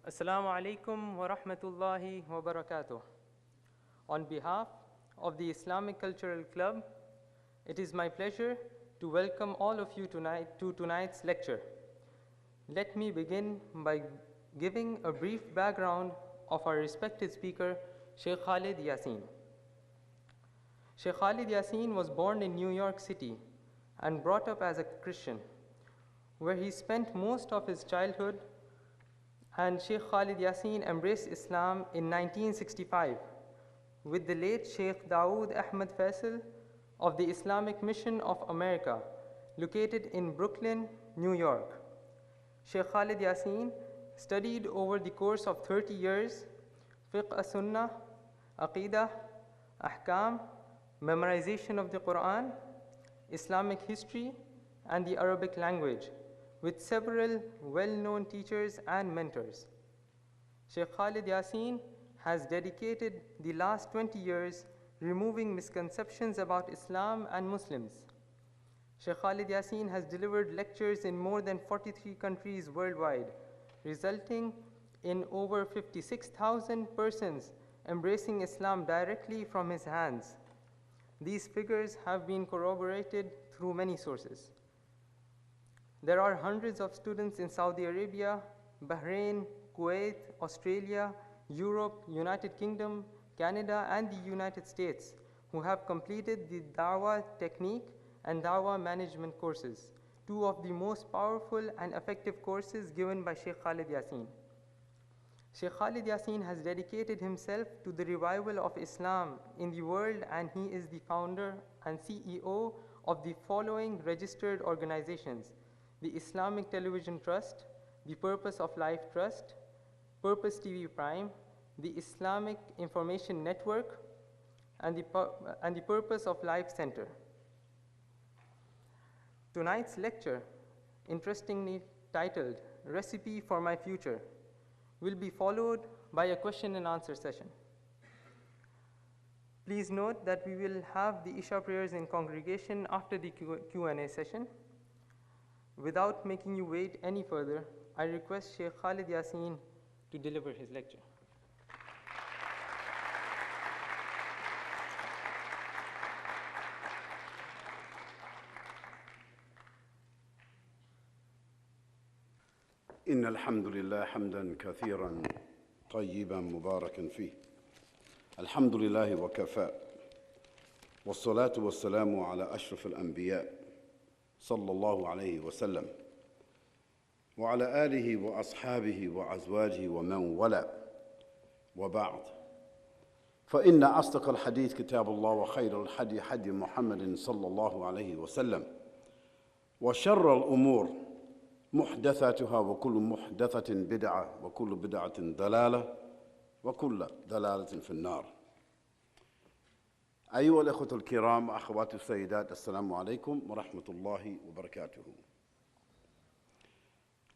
Assalamu alaikum wa rahmatullahi wa barakatuh. On behalf of the Islamic Cultural Club, it is my pleasure to welcome all of you to tonight's lecture. Let me begin by giving a brief background of our respected speaker, Shaykh Khalid Yasin. Shaykh Khalid Yasin was born in New York City and brought up as a Christian, where he spent most of his childhood, and Shaykh Khalid Yasin embraced Islam in 1965 with the late Shaykh Dawood Ahmed Faisal of the Islamic Mission of America, located in Brooklyn, New York. Shaykh Khalid Yasin studied over the course of 30 years fiqh as-sunnah, aqidah, ahkam, memorization of the Quran, Islamic history, and the Arabic language, with several well-known teachers and mentors. Shaykh Khalid Yasin has dedicated the last 20 years removing misconceptions about Islam and Muslims. Shaykh Khalid Yasin has delivered lectures in more than 43 countries worldwide, resulting in over 56,000 persons embracing Islam directly from his hands. These figures have been corroborated through many sources. There are hundreds of students in Saudi Arabia, Bahrain, Kuwait, Australia, Europe, United Kingdom, Canada, and the United States who have completed the Dawah Technique and Dawah Management courses, two of the most powerful and effective courses given by Shaykh Khalid Yasin. Shaykh Khalid Yasin has dedicated himself to the revival of Islam in the world, and he is the founder and CEO of the following registered organizations: the Islamic Television Trust, the Purpose of Life Trust, Purpose TV Prime, the Islamic Information Network, and the Purpose of Life Center. Tonight's lecture, interestingly titled Recipe for My Future, will be followed by a question and answer session. Please note that we will have the Isha prayers in congregation after the Q&A session. Without making you wait any further, I request Shaykh Khalid Yasin to deliver his lecture. إن الحمد لله حمدا كثيرا طيبا مباركا فيه. الحمد لله وكفى، والصلاة والسلام على أشرف الأنبياء صلى الله عليه وسلم وعلى آله وأصحابه وأزواجه ومن والاه، وبعد، فإن أصدق الحديث كتاب الله، وخير الحدي حدي محمد صلى الله عليه وسلم، وشر الأمور محدثاتها، وكل محدثة بدعة، وكل بدعة ضلالة، وكل ضلالة في النار. أيها الأخوة الكرام، أخواتي السيدات، السلام عليكم ورحمة الله وبركاته.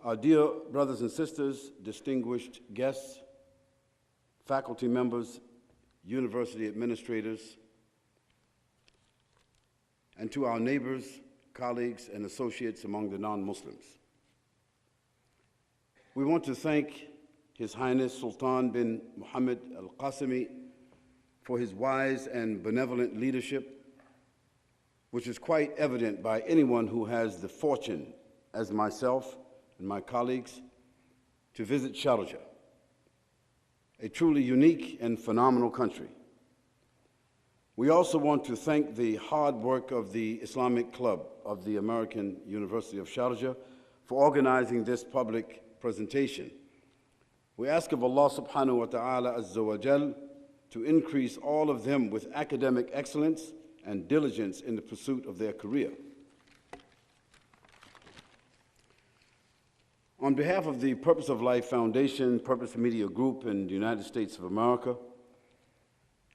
Our dear brothers and sisters, distinguished guests, faculty members, university administrators, and to our neighbors, colleagues, and associates among the non-Muslims. We want to thank His Highness Sultan bin Muhammad Al-Qasimi for his wise and benevolent leadership, which is quite evident by anyone who has the fortune, as myself and my colleagues, to visit Sharjah, a truly unique and phenomenal country. We also want to thank the hard work of the Islamic Club of the American University of Sharjah for organizing this public presentation. We ask of Allah subhanahu wa ta'ala azza wa jal to increase all of them with academic excellence and diligence in the pursuit of their career. On behalf of the Purpose of Life Foundation, Purpose Media Group in the United States of America,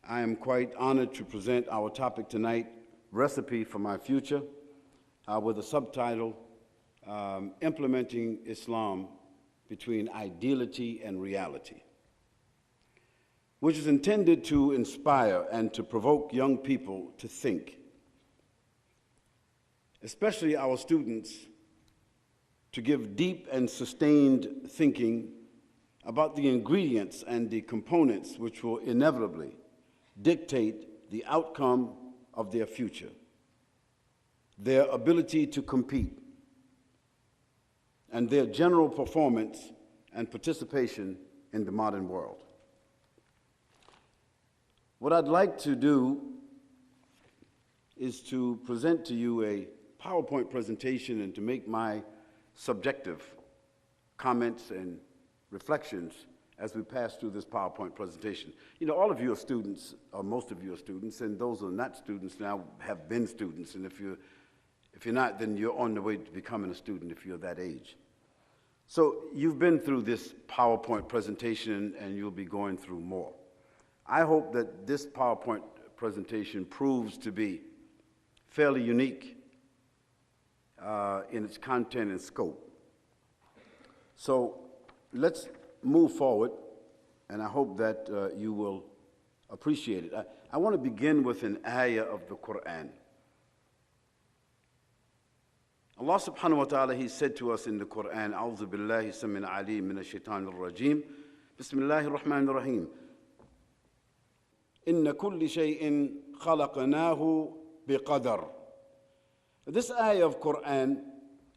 I am quite honored to present our topic tonight, Recipe for My Future, with a subtitle, Implementing Islam Between Ideality and Reality, which is intended to inspire and to provoke young people to think, especially our students, to give deep and sustained thinking about the ingredients and the components which will inevitably dictate the outcome of their future, their ability to compete, and their general performance and participation in the modern world. What I'd like to do is to present to you a PowerPoint presentation and to make my subjective comments and reflections as we pass through this PowerPoint presentation. You know, all of you are students, or most of you are students, and those who are not students now have been students, and if you're not, then you're on the way to becoming a student if you're that age. So you've been through this PowerPoint presentation and you'll be going through more. I hope that this PowerPoint presentation proves to be fairly unique in its content and scope. So let's move forward, and I hope that you will appreciate it. I want to begin with an ayah of the Quran. Allah subhanahu wa ta'ala, He said to us in the Quran, A'udhu billahi sammin alim min ash-shaytanir rajim, Bismillahir Rahmanir Rahim. Inna kulli shay'in khalaqnahu biqadar. This ayah of Quran,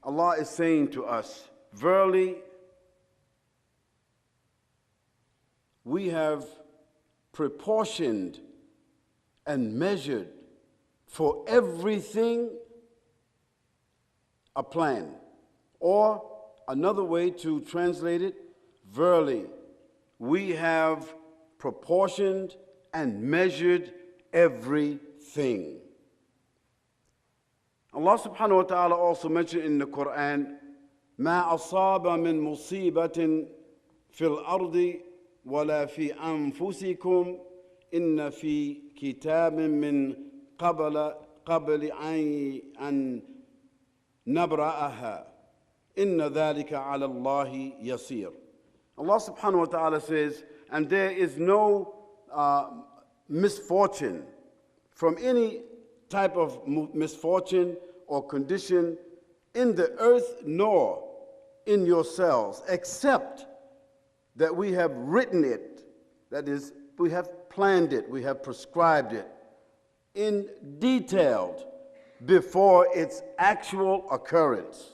Allah is saying to us, verily, we have proportioned and measured for everything a plan. Or another way to translate it, verily, we have proportioned and measured everything. Allah subhanahu wa ta'ala also mentioned in the Quran, ما أصاب من مصيبة في الأرض ولا في أنفسكم إن في كتاب من قبل أن نبرأها إن ذلك على الله يسير. Allah subhanahu wa ta'ala says, and there is no misfortune from any type of misfortune or condition in the earth nor in yourselves, except that we have written it, that is, we have planned it, we have prescribed it in detailed before its actual occurrence.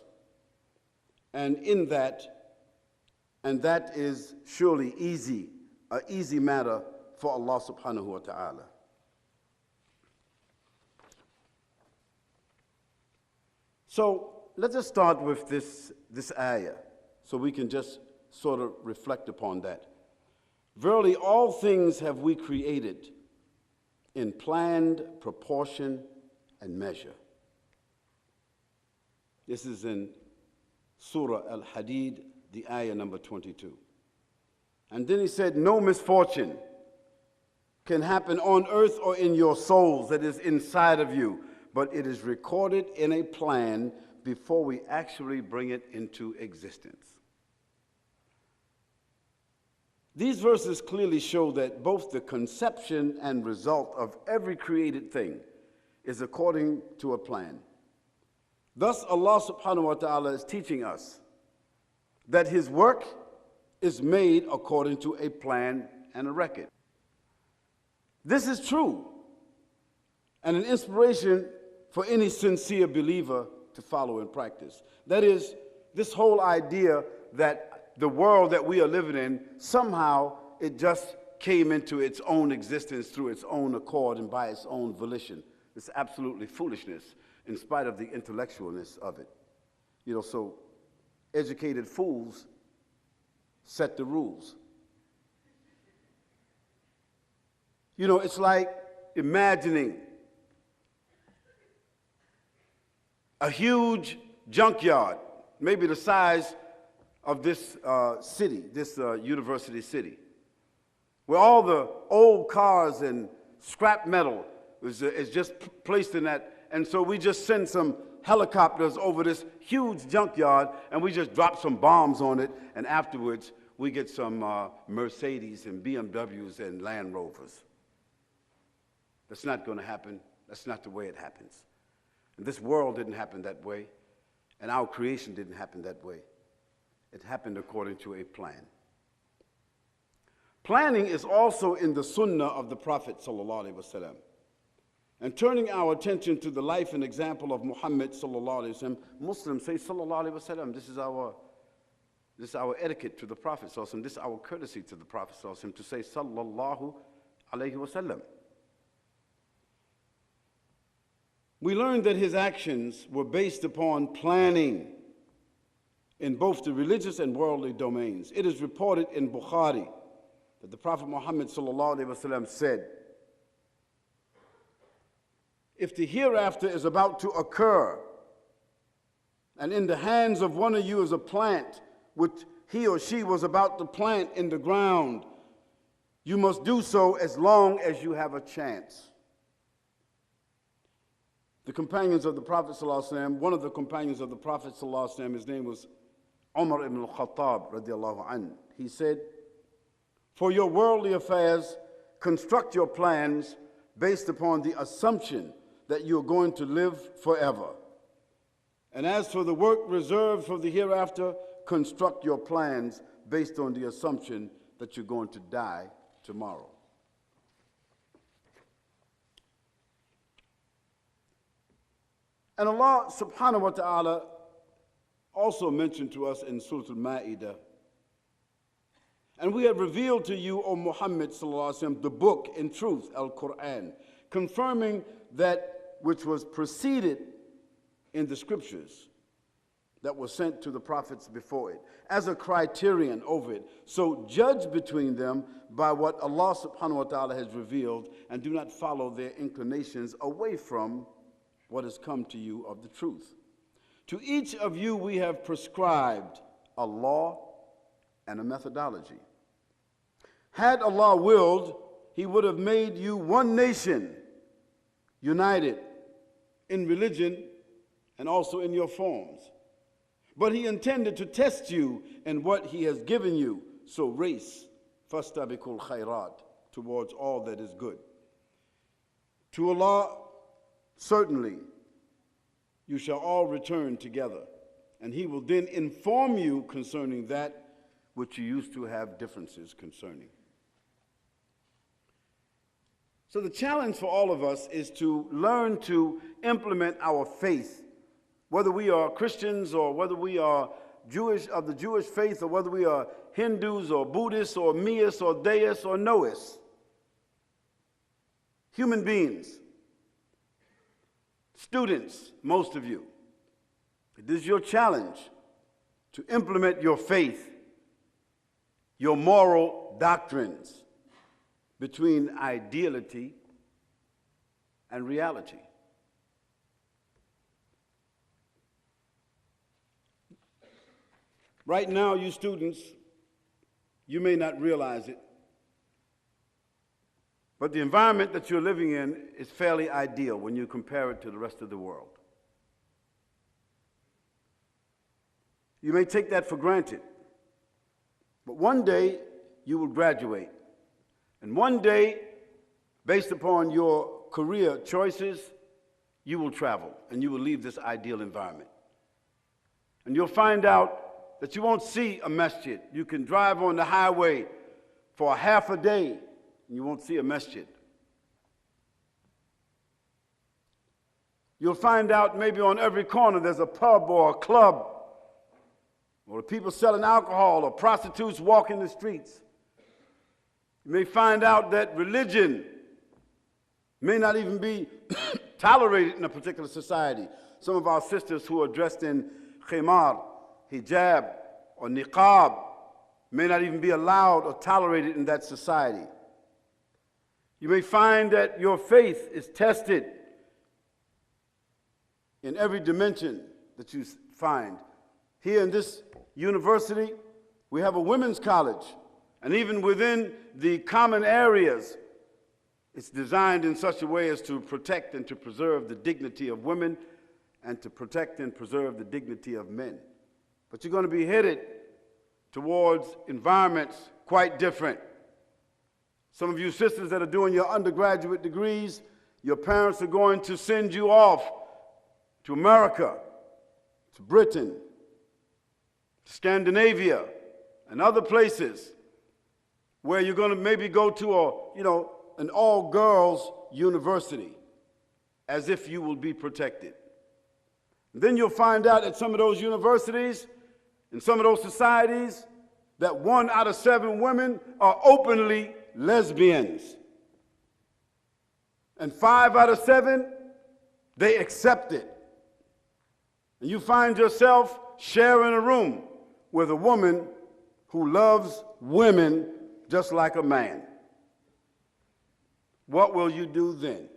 And that is surely easy, an easy matter for Allah subhanahu wa ta'ala. So let's just start with this ayah, so we can just sort of reflect upon that. Verily, all things have we created in planned proportion and measure. This is in Surah Al-Hadid, the ayah number 22. And then he said, no misfortune can happen on earth or in your souls, that is inside of you, but it is recorded in a plan before we actually bring it into existence. These verses clearly show that both the conception and result of every created thing is according to a plan. Thus, Allah subhanahu wa ta'ala is teaching us that His work is made according to a plan and a record. This is true and an inspiration for any sincere believer to follow and practice. That is, this whole idea that the world that we are living in, somehow it just came into its own existence through its own accord and by its own volition. It's absolutely foolishness in spite of the intellectualness of it. You know, so educated fools set the rules. You know, it's like imagining a huge junkyard, maybe the size of this city, this university city, where all the old cars and scrap metal is just placed in that. And so we just send some helicopters over this huge junkyard and we just drop some bombs on it, and afterwards we get some Mercedes and BMWs and Land Rovers. That's not going to happen. That's not the way it happens. And this world didn't happen that way, and our creation didn't happen that way. It happened according to a plan. Planning is also in the sunnah of the Prophet sallallahu alaihi wasallam. And turning our attention to the life and example of Muhammad sallallahu alaihi wasallam, Muslims say sallallahu alaihi wasallam. This is our etiquette to the Prophet sallallahu alaihi wasallam. This is our courtesy to the Prophet sallallahu alaihi wasallam to say sallallahu alaihi wasallam. We learned that his actions were based upon planning in both the religious and worldly domains. It is reported in Bukhari that the Prophet Muhammad sallallahu alaihi wasallam said, if the hereafter is about to occur, and in the hands of one of you is a plant which he or she was about to plant in the ground, you must do so as long as you have a chance. The companions of the Prophet ﷺ, one of the companions of the Prophet ﷺ, his name was Umar ibn al-Khattab radiallahu anhu. He said, for your worldly affairs, construct your plans based upon the assumption that you're going to live forever. And as for the work reserved for the hereafter, construct your plans based on the assumption that you're going to die tomorrow. And Allah subhanahu wa ta'ala also mentioned to us in Surah Al-Ma'idah, and we have revealed to you, O Muhammad sallallahu alaihi wasallam, the book in truth, Al-Quran, confirming that which was preceded in the scriptures that was sent to the prophets before it, as a criterion over it. So judge between them by what Allah subhanahu wa ta'ala has revealed, and do not follow their inclinations away from what has come to you of the truth. To each of you we have prescribed a law and a methodology. Had Allah willed, He would have made you one nation, united in religion and also in your forms. But He intended to test you in what He has given you. So race, fastabikul khairat, towards all that is good. To Allah, certainly, you shall all return together, and He will then inform you concerning that which you used to have differences concerning. So the challenge for all of us is to learn to implement our faith, whether we are Christians or whether we are Jewish, of the Jewish faith, or whether we are Hindus or Buddhists or meists or deists or noists. Human beings, students, most of you, it is your challenge to implement your faith, your moral doctrines, between ideality and reality. Right now, you students, you may not realize it, but the environment that you're living in is fairly ideal when you compare it to the rest of the world. You may take that for granted, but one day you will graduate. And one day, based upon your career choices, you will travel and you will leave this ideal environment. And you'll find out that you won't see a masjid. You can drive on the highway for half a day and you won't see a masjid. You'll find out maybe on every corner there's a pub or a club, or people selling alcohol, or prostitutes walking the streets. You may find out that religion may not even be tolerated in a particular society. Some of our sisters who are dressed in khimar, hijab, or niqab may not even be allowed or tolerated in that society. You may find that your faith is tested in every dimension that you find. Here in this university, we have a women's college. And even within the common areas, it's designed in such a way as to protect and to preserve the dignity of women and to protect and preserve the dignity of men. But you're going to be headed towards environments quite different. Some of you sisters that are doing your undergraduate degrees, your parents are going to send you off to America, to Britain, to Scandinavia, and other places where you're going to maybe go to an all-girls university as if you will be protected. Then you'll find out at some of those universities, in some of those societies, that 1 out of 7 women are openly lesbians. And 5 out of 7, they accept it. And you find yourself sharing a room with a woman who loves women just like a man. What will you do then?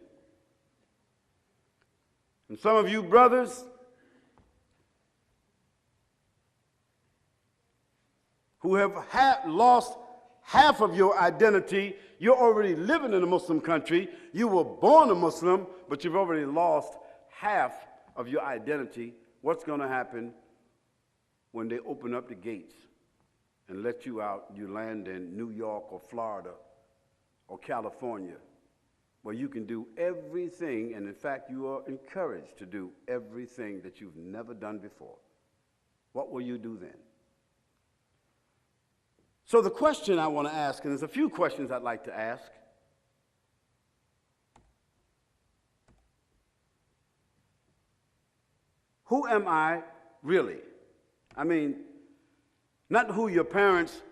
And some of you brothers who have lost half of your identity, you're already living in a Muslim country, you were born a Muslim, but you've already lost half of your identity. What's going to happen when they open up the gates and let you out, you land in New York or Florida or California, where you can do everything, and in fact you are encouraged to do everything that you've never done before? What will you do then? So the question I want to ask, and there's a few questions I'd like to ask. Who am I really? I mean, not who your parents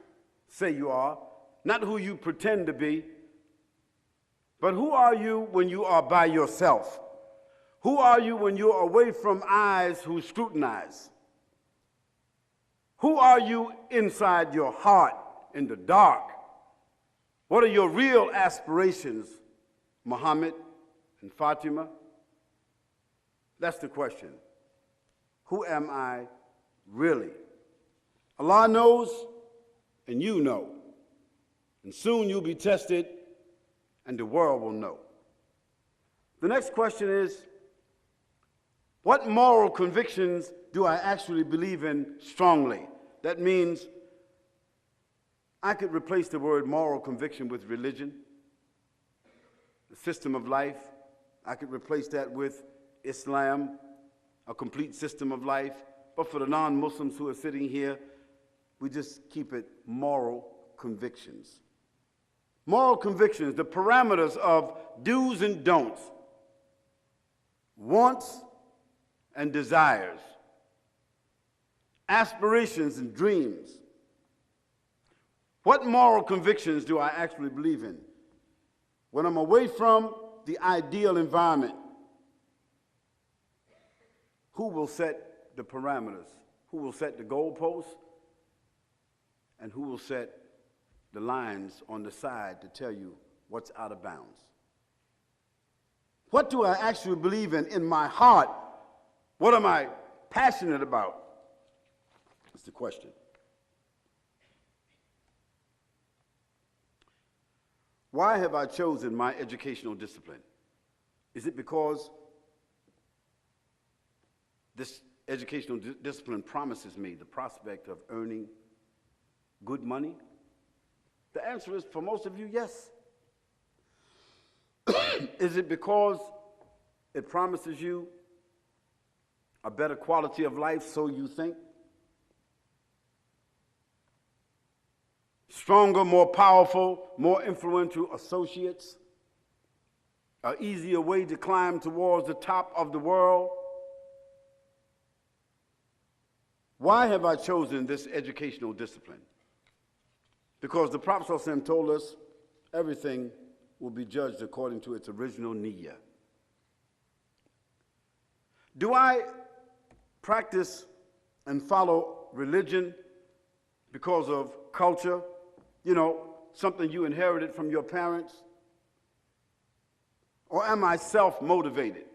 say you are, not who you pretend to be, but who are you when you are by yourself? Who are you when you're away from eyes who scrutinize? Who are you inside your heart in the dark? What are your real aspirations, Muhammad and Fatima? That's the question. Who am I really? Allah knows, and you know. And soon you'll be tested, and the world will know. The next question is, what moral convictions do I actually believe in strongly? That means I could replace the word moral conviction with religion, the system of life. I could replace that with Islam, a complete system of life. But for the non-Muslims who are sitting here, we just keep it moral convictions. Moral convictions, the parameters of do's and don'ts, wants and desires, aspirations and dreams. What moral convictions do I actually believe in? When I'm away from the ideal environment, who will set the parameters? Who will set the goalposts? And who will set the lines on the side to tell you what's out of bounds? What do I actually believe in my heart? What am I passionate about? That's the question. Why have I chosen my educational discipline? Is it because this educational discipline promises me the prospect of earning good money? The answer is, for most of you, yes. Is it because it promises you a better quality of life, so you think? Stronger, more powerful, more influential associates? An easier way to climb towards the top of the world? Why have I chosen this educational discipline? Because the Prophet ﷺ told us everything will be judged according to its original niyyah. Do I practice and follow religion because of culture? You know, something you inherited from your parents? Or am I self-motivated?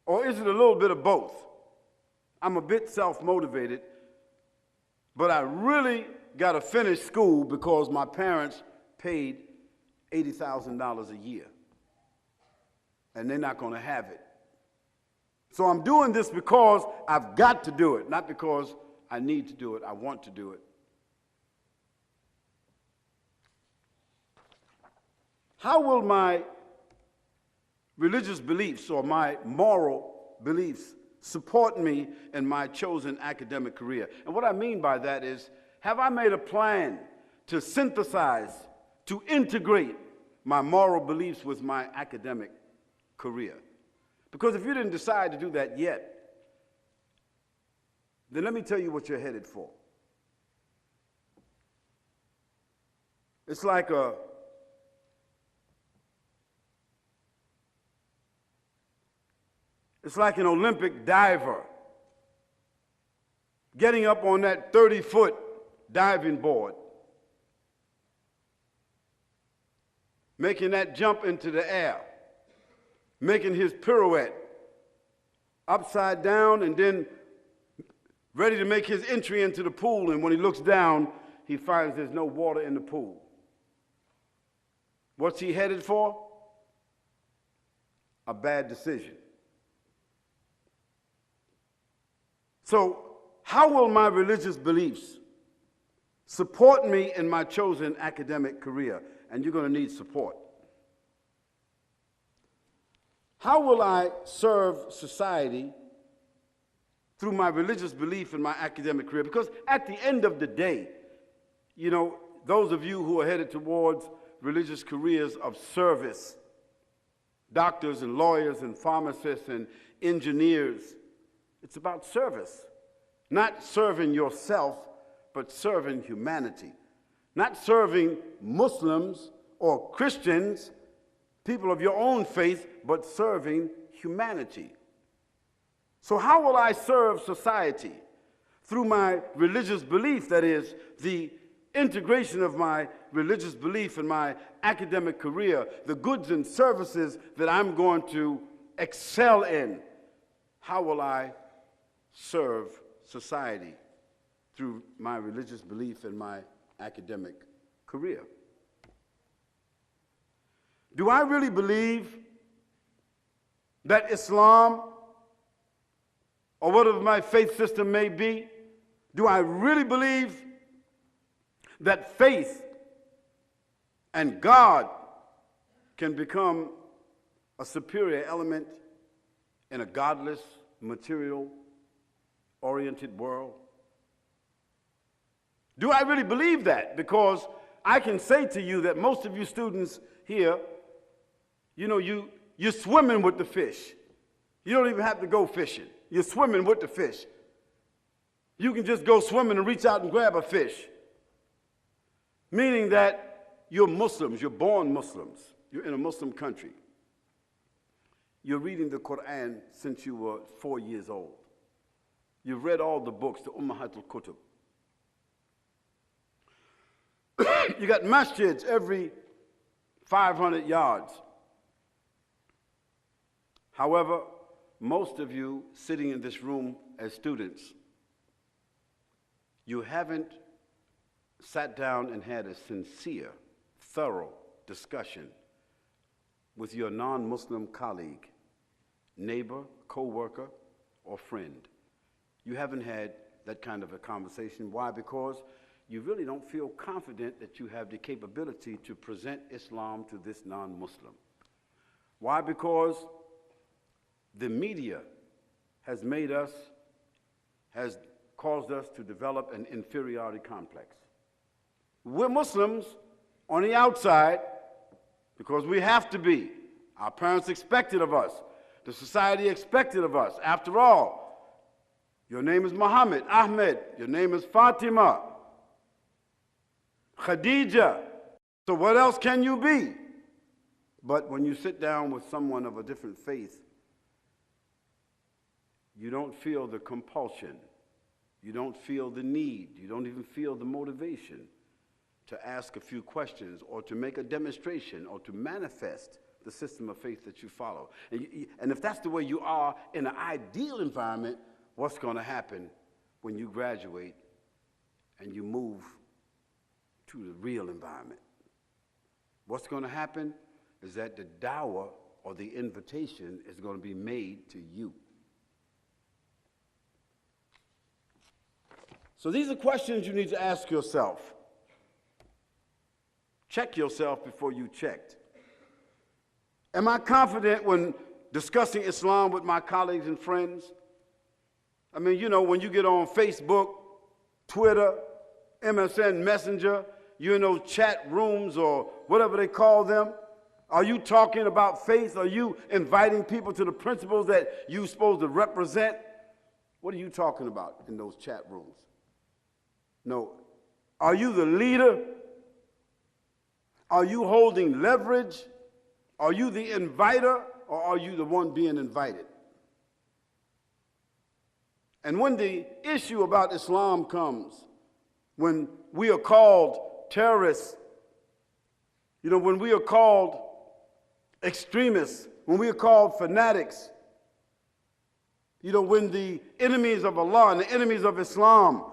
Or is it a little bit of both? I'm a bit self-motivated, but I really got to finish school because my parents paid $80,000 a year, and they're not going to have it. So I'm doing this because I've got to do it, not because I need to do it, I want to do it. How will my religious beliefs or my moral beliefs support me in my chosen academic career? And what I mean by that is, Have I made a plan to synthesize, to integrate my moral beliefs with my academic career? Because if you didn't decide to do that yet, then let me tell you what you're headed for. It's like an Olympic diver getting up on that 30-foot diving board, making that jump into the air, making his pirouette upside down, and then ready to make his entry into the pool. And when he looks down, he finds there's no water in the pool. What's he headed for? A bad decision. So, how will my religious beliefs support me in my chosen academic career? And you're going to need support. How will I serve society through my religious belief in my academic career? Because at the end of the day, you know, those of you who are headed towards religious careers of service, doctors and lawyers and pharmacists and engineers, it's about service. Not serving yourself, but serving humanity. Not serving Muslims or Christians, people of your own faith, but serving humanity. So how will I serve society? Through my religious belief, that is, the integration of my religious belief in my academic career, the goods and services that I'm going to excel in. How will I serve society through my religious belief in my academic career? Do I really believe that Islam, or whatever my faith system may be, do I really believe that faith and God can become a superior element in a godless, material-oriented world? Do I really believe that? Because I can say to you that most of you students here, you know, you're swimming with the fish. You don't even have to go fishing. You're swimming with the fish. You can just go swimming and reach out and grab a fish. Meaning that you're Muslims, you're born Muslims. You're in a Muslim country. You're reading the Quran since you were 4 years old. You've read all the books, the Ummahatul Kutub. You got masjids every 500 yards. However, most of you sitting in this room as students, you haven't sat down and had a sincere, thorough discussion with your non-Muslim colleague, neighbor, co-worker, or friend. You haven't had that kind of a conversation. Why? Because you really don't feel confident that you have the capability to present Islam to this non-Muslim. Why? Because the media has caused us to develop an inferiority complex. We're Muslims on the outside because we have to be. Our parents expect it of us. The society expected of us. After all, your name is Muhammad, Ahmed, your name is Fatima, Khadija. So what else can you be? But when you sit down with someone of a different faith, you don't feel the compulsion. You don't feel the need. You don't even feel the motivation to ask a few questions or to make a demonstration or to manifest the system of faith that you follow. And if that's the way you are in an ideal environment, what's going to happen when you graduate and you move to the real environment? What's going to happen is that the dawah or the invitation is going to be made to you. So these are questions you need to ask yourself. Check yourself before you checked. Am I confident when discussing Islam with my colleagues and friends? I mean, you know, when you get on Facebook, Twitter, MSN Messenger, you're in those chat rooms or whatever they call them. Are you talking about faith? Are you inviting people to the principles that you're supposed to represent? What are you talking about in those chat rooms? No. Are you the leader? Are you holding leverage? Are you the inviter, or are you the one being invited? And when the issue about Islam comes, when we are called terrorists, when we are called extremists, when we are called fanatics, when the enemies of Allah and the enemies of Islam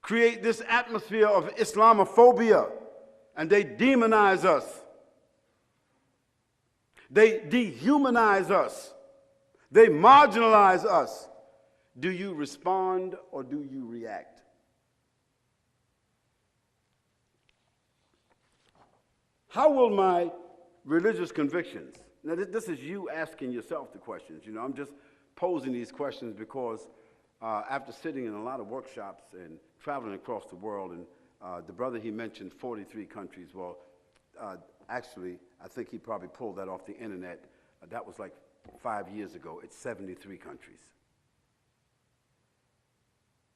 create this atmosphere of Islamophobia and they demonize us, they dehumanize us, they marginalize us, do you respond or do you react? How will my religious convictions, now this is you asking yourself the questions, I'm just posing these questions because after sitting in a lot of workshops and traveling across the world, and the brother, he mentioned 43 countries. Well, actually, I think he probably pulled that off the internet. That was like 5 years ago. It's 73 countries.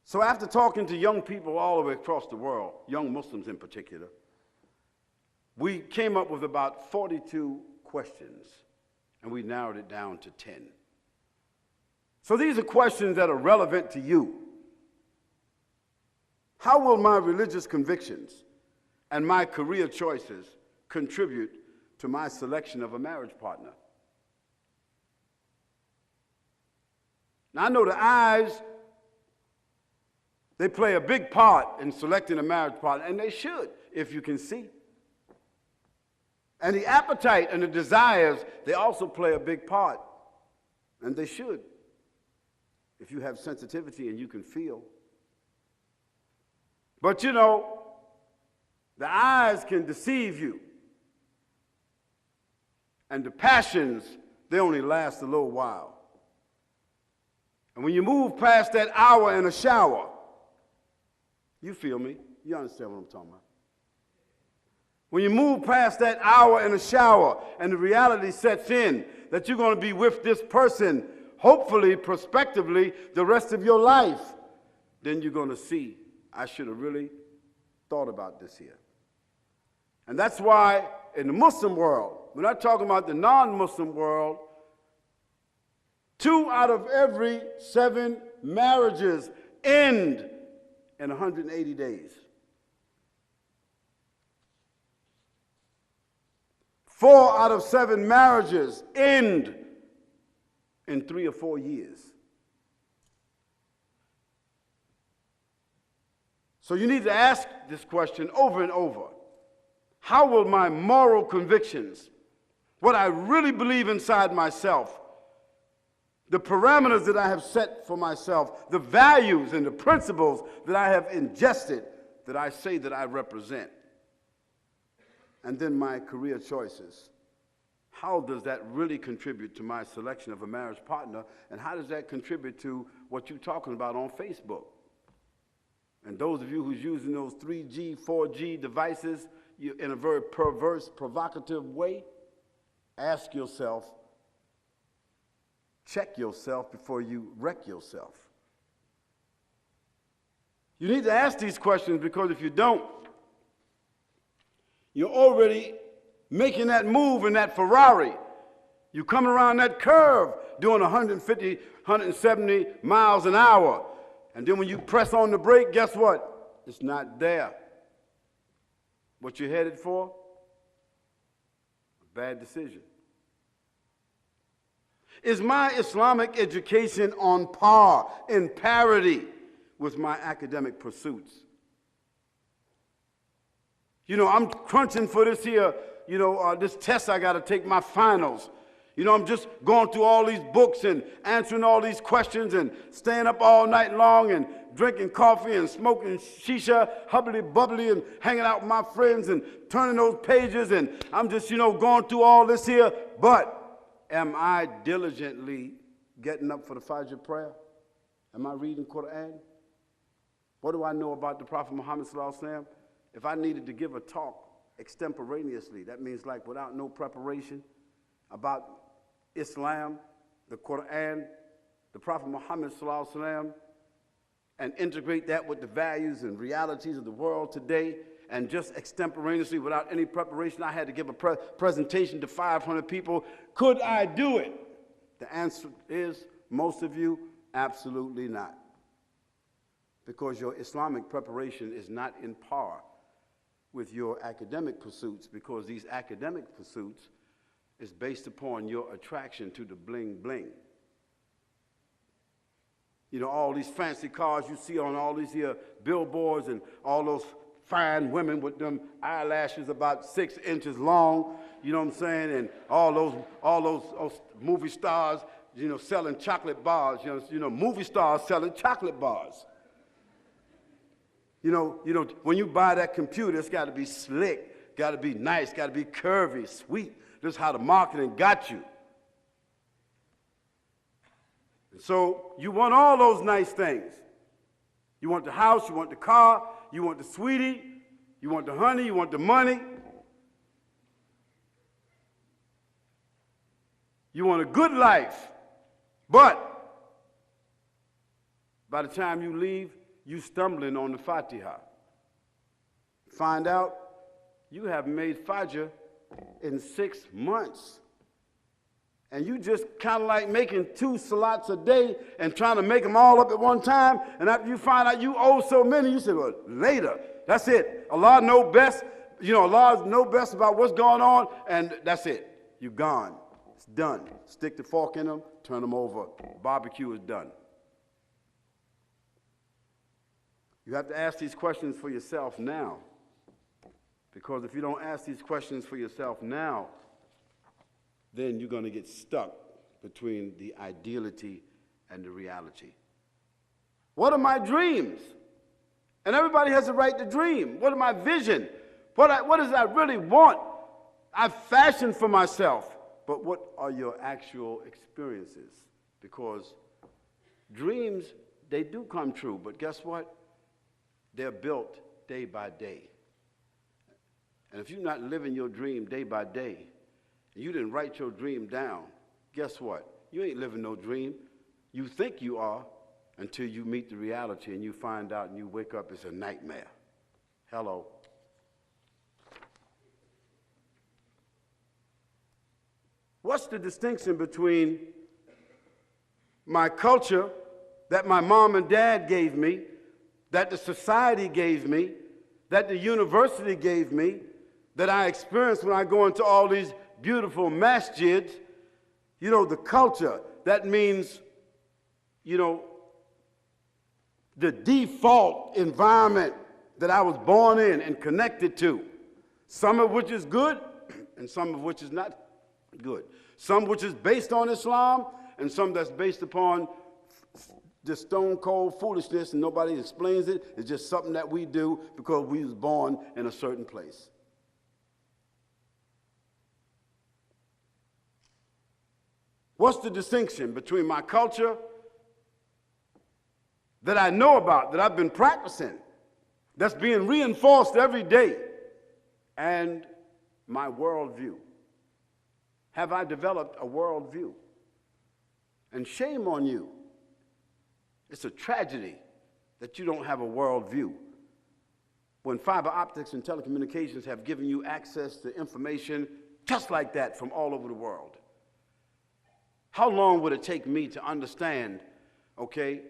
So after talking to young people all the way across the world, young Muslims in particular, we came up with about 42 questions, and we narrowed it down to 10. So these are questions that are relevant to you. How will my religious convictions and my career choices contribute to my selection of a marriage partner? Now, I know the eyes, they play a big part in selecting a marriage partner, and they should, if you can see. And the appetite and the desires, they also play a big part, and they should, if you have sensitivity and you can feel. But the eyes can deceive you. And the passions, they only last a little while. And when you move past that hour in a shower, you feel me? You understand what I'm talking about? When you move past that hour in a shower and the reality sets in that you're going to be with this person, hopefully, prospectively, the rest of your life, then you're going to see, I should have really thought about this here. And that's why in the Muslim world, we're not talking about the non-Muslim world, 2 out of every 7 marriages end in 180 days. 4 out of 7 marriages end in 3 or 4 years. So you need to ask this question over and over. How will my moral convictions, what I really believe inside myself, the parameters that I have set for myself, the values and the principles that I have ingested, that I say that I represent, and then my career choices, how does that really contribute to my selection of a marriage partner, and how does that contribute to what you're talking about on Facebook? And those of you who's using those 3G, 4G devices in a very perverse, provocative way, ask yourself, check yourself before you wreck yourself. You need to ask these questions, because if you don't, you're already making that move in that Ferrari. You come around that curve doing 150, 170 miles an hour. And then when you press on the brake, guess what? It's not there. What you're headed for? A bad decision. Is my Islamic education on par, in parity with my academic pursuits? I'm crunching for this here, this test I got to take, my finals. I'm just going through all these books and answering all these questions and staying up all night long and drinking coffee and smoking shisha, hubbly bubbly, and hanging out with my friends and turning those pages, and I'm just, going through all this here. But am I diligently getting up for the Fajr prayer? Am I reading Quran? What do I know about the Prophet Muhammad sallallahu alaihi wasallam? If I needed to give a talk extemporaneously, that means like without no preparation, about Islam, the Quran, the Prophet Muhammad sallallahu alaihi wasallam, and integrate that with the values and realities of the world today, and just extemporaneously without any preparation, I had to give a presentation to 500 people. Could I do it? The answer is, most of you, absolutely not. Because your Islamic preparation is not in par with your academic pursuits, because these academic pursuits is based upon your attraction to the bling bling. You know, all these fancy cars you see on all these here billboards, and all those fine women with them eyelashes about 6 inches long, you know what I'm saying, and all those movie stars, you know, selling chocolate bars, you know, movie stars selling chocolate bars. You know, when you buy that computer, it's got to be slick, got to be nice, got to be curvy, sweet. This is how the marketing got you. And so you want all those nice things. You want the house, you want the car, you want the sweetie, you want the honey, you want the money. You want a good life. But by the time you leave, you stumbling on the Fatiha. Find out you have made Fajr in 6 months. And you just kind of like making 2 salats a day and trying to make them all up at one time. And after you find out you owe so many, you say, well, later. That's it. Allah knows best. You know, Allah knows best about what's going on, and that's it. You're gone. It's done. Stick the fork in them, turn them over. Barbecue is done. You have to ask these questions for yourself now. Because if you don't ask these questions for yourself now, then you're going to get stuck between the ideality and the reality. What are my dreams? And everybody has a right to dream. What are my vision? What does I really want? I've fashioned for myself. But what are your actual experiences? Because dreams, they do come true. But guess what? They're built day by day. And if you're not living your dream day by day, and you didn't write your dream down, guess what? You ain't living no dream. You think you are until you meet the reality and you find out and you wake up, it's a nightmare. Hello. What's the distinction between my culture that my mom and dad gave me, that the society gave me, that the university gave me, that I experience when I go into all these beautiful masjids? You know, the culture, that means, you know, the default environment that I was born in and connected to, some of which is good and some of which is not good. Some which is based on Islam and some that's based upon the stone cold foolishness and nobody explains it. It's just something that we do because we was born in a certain place. What's the distinction between my culture that I know about, that I've been practicing, that's being reinforced every day, and my worldview? Have I developed a worldview? And shame on you. It's a tragedy that you don't have a worldview. When fiber optics and telecommunications have given you access to information just like that from all over the world. How long would it take me to understand, okay,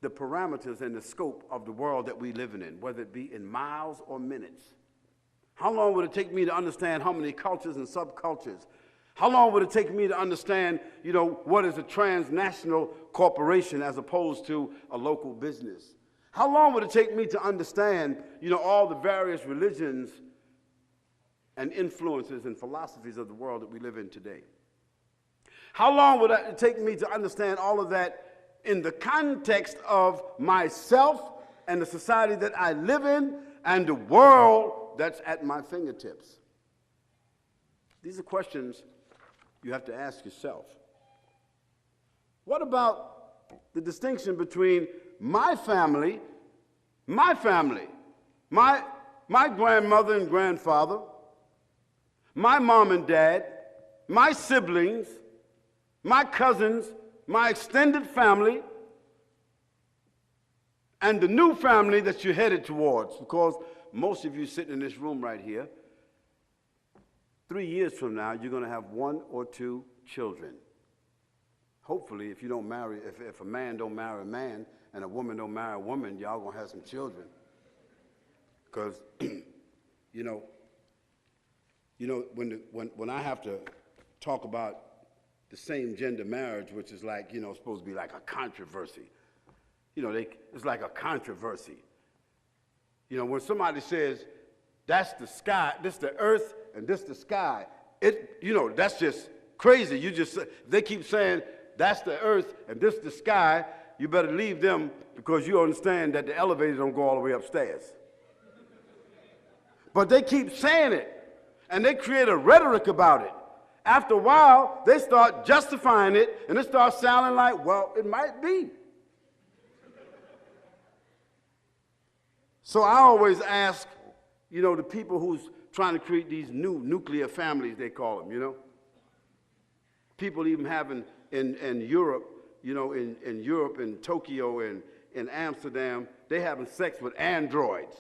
the parameters and the scope of the world that we live in, whether it be in miles or minutes? How long would it take me to understand how many cultures and subcultures? How long would it take me to understand, you know, what is a transnational corporation as opposed to a local business? How long would it take me to understand, you know, all the various religions and influences and philosophies of the world that we live in today? How long would it take me to understand all of that in the context of myself and the society that I live in and the world that's at my fingertips? These are questions you have to ask yourself. What about the distinction between my family, My family, my grandmother and grandfather, my mom and dad, my siblings, my cousins, my extended family, and the new family that you're headed towards, because most of you sitting in this room right here, 3 years from now, you're going to have 1 or 2 children. Hopefully, if you don't marry, if a man don't marry a man and a woman don't marry a woman, y'all going to have some children. Because, you know, when I have to talk about the same gender marriage, which is like, you know, supposed to be like a controversy. You know, it's like a controversy. You know, when somebody says, that's the sky, this the earth, and this the sky, you know, that's just crazy. They keep saying, that's the earth, and this the sky, you better leave them because you understand that the elevators don't go all the way upstairs. But they keep saying it, and they create a rhetoric about it. After a while, they start justifying it, and it starts sounding like, well, it might be. So I always ask, you know, the people who's trying to create these new nuclear families, they call them, you know. People even having in Europe, you know, in Europe, in Tokyo, and in Amsterdam, they having sex with androids.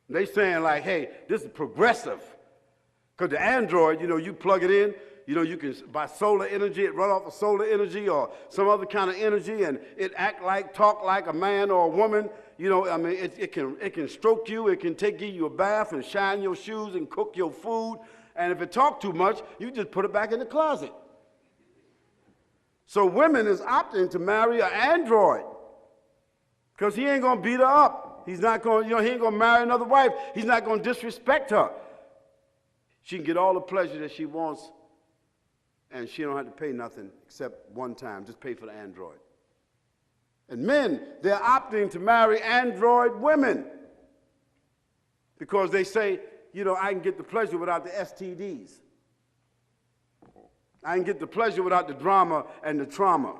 They saying like, hey, this is progressive. Because the android, you know, you plug it in, you know, you can, by solar energy, it run off of solar energy or some other kind of energy, and it act like, talk like a man or a woman. You know, I mean, it can stroke you, it can take you a bath and shine your shoes and cook your food. And if it talk too much, you just put it back in the closet. So women is opting to marry an android because he ain't going to beat her up. He's not going, you know, he ain't going to marry another wife. He's not going to disrespect her. She can get all the pleasure that she wants, and she don't have to pay nothing except one time. Just pay for the android. And men, they're opting to marry android women because they say, you know, I can get the pleasure without the STDs. I can get the pleasure without the drama and the trauma.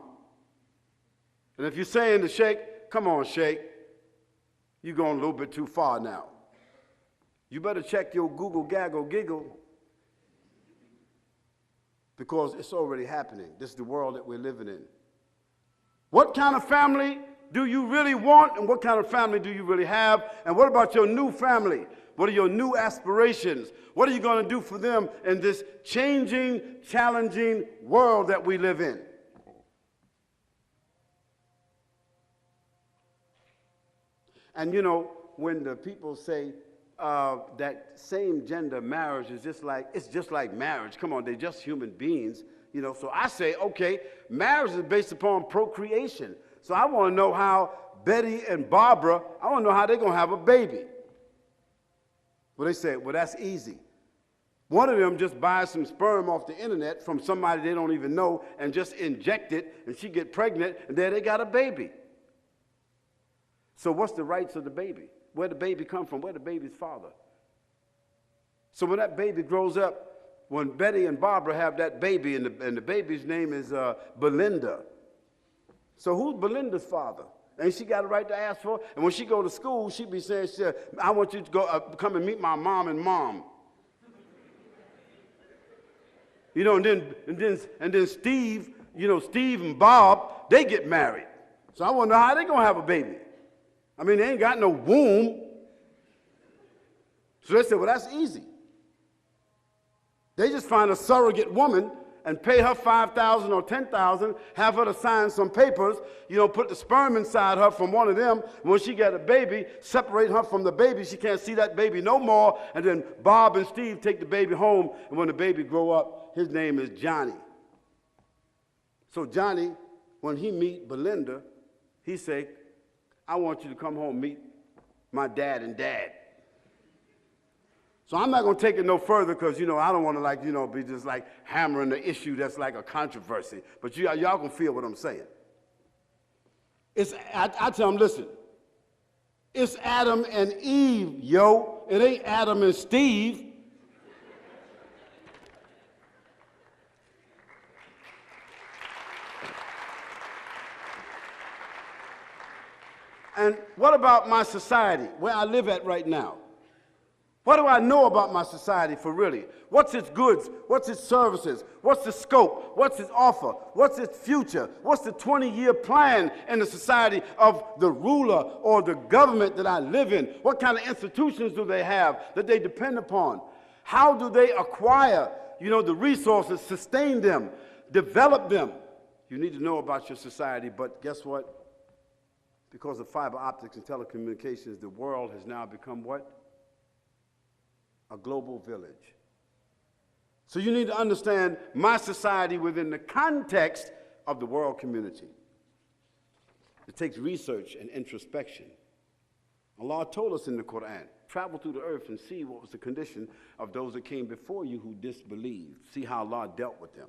And if you're saying to Shaykh, come on, Shaykh, you're going a little bit too far now. You better check your Google Gaggle Giggle because it's already happening. This is the world that we're living in. What kind of family do you really want, and what kind of family do you really have? And what about your new family? What are your new aspirations? What are you going to do for them in this changing, challenging world that we live in? And you know, when the people say that same gender marriage is just like, it's just like marriage. Come on, they're just human beings. You know, so I say, okay, marriage is based upon procreation. So I want to know how Betty and Barbara, I want to know how they're going to have a baby. Well, they say, well, that's easy. One of them just buys some sperm off the internet from somebody they don't even know and just inject it, and she get pregnant, and there they got a baby. So what's the rights of the baby? Where the baby come from? Where the baby's father? So when that baby grows up, when Betty and Barbara have that baby, and the baby's name is Belinda. So who's Belinda's father? And she got a right to ask for. And when she go to school, she be saying, I want you to go come and meet my mom and mom. You know, and then Steve, you know, Steve and Bob, they get married. So I want to know how they gonna have a baby. I mean, they ain't got no womb. So they said, well, that's easy. They just find a surrogate woman and pay her $5,000 or $10,000, have her to sign some papers, you know, put the sperm inside her from one of them. When she got a baby, separate her from the baby. She can't see that baby no more. And then Bob and Steve take the baby home. And when the baby grow up, his name is Johnny. So Johnny, when he meet Belinda, he say, I want you to come home and meet my dad and dad. So I'm not going to take it no further because, you know, I don't want to, like, you know, be just like hammering the issue that's like a controversy. But y'all can feel what I'm saying. I tell them, listen, it's Adam and Eve, yo. It ain't Adam and Steve. And what about my society, where I live at right now? What do I know about my society for really? What's its goods? What's its services? What's the scope? What's its offer? What's its future? What's the 20-year plan in the society of the ruler or the government that I live in? What kind of institutions do they have that they depend upon? How do they acquire, the resources, sustain them, develop them? You need to know about your society, but guess what? Because of fiber optics and telecommunications, the world has now become what? A global village. So you need to understand my society within the context of the world community. It takes research and introspection. Allah told us in the Quran, travel through the earth and see what was the condition of those that came before you who disbelieved. See how Allah dealt with them.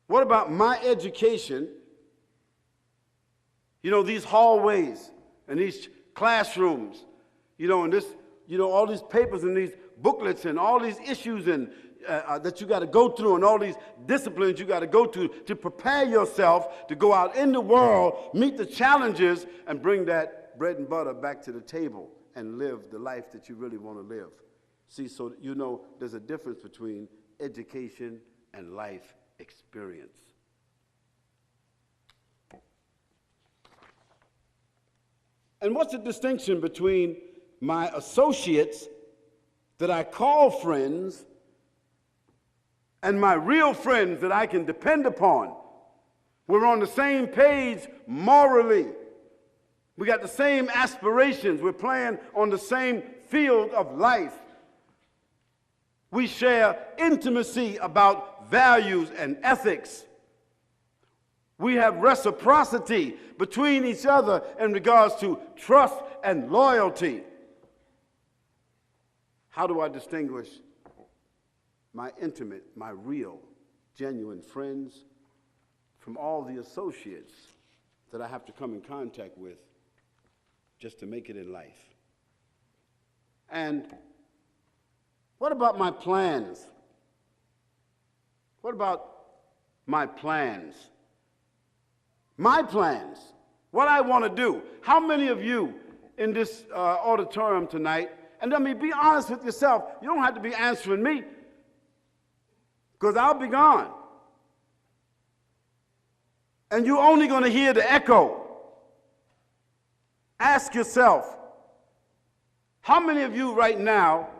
What about my education? These hallways and these classrooms, and this, all these papers and these booklets and all these issues and that you got to go through and all these disciplines you got to go to prepare yourself to go out in the world, meet the challenges, and bring that bread and butter back to the table and live the life that you really want to live. See, so there's a difference between education and life experience. And what's the distinction between my associates that I call friends and my real friends that I can depend upon? We're on the same page morally. We got the same aspirations. We're playing on the same field of life. We share intimacy about values and ethics. We have reciprocity between each other in regards to trust and loyalty. How do I distinguish my intimate, my real, genuine friends from all the associates that I have to come in contact with just to make it in life? And what about my plans? What about my plans? My plans, what I want to do. How many of you in this auditorium tonight, and let me be honest with yourself, you don't have to be answering me, because I'll be gone. And you're only going to hear the echo. Ask yourself, how many of you right now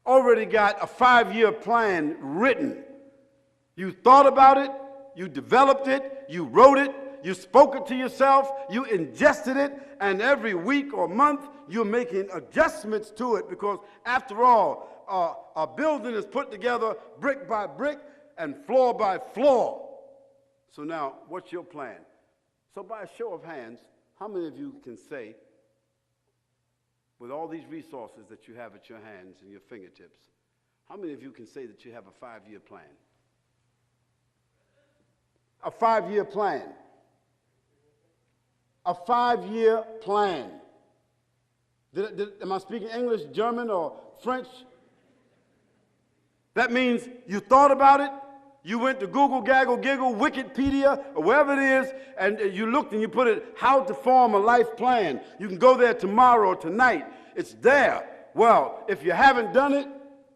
already got a 5-year plan written? You thought about it, you developed it, you wrote it, you spoke it to yourself, you ingested it, and every week or month you're making adjustments to it, because after all, a building is put together brick by brick and floor by floor. So now, what's your plan? So by a show of hands, how many of you can say, with all these resources that you have at your hands and your fingertips, how many of you can say that you have a 5-year plan? A 5-year plan. A 5-year plan. Am I speaking English, German, or French? That means you thought about it, you went to Google, Gaggle, Giggle, Wikipedia, or wherever it is, and you looked and you put it, how to form a life plan. You can go there tomorrow or tonight. It's there. Well, if you haven't done it,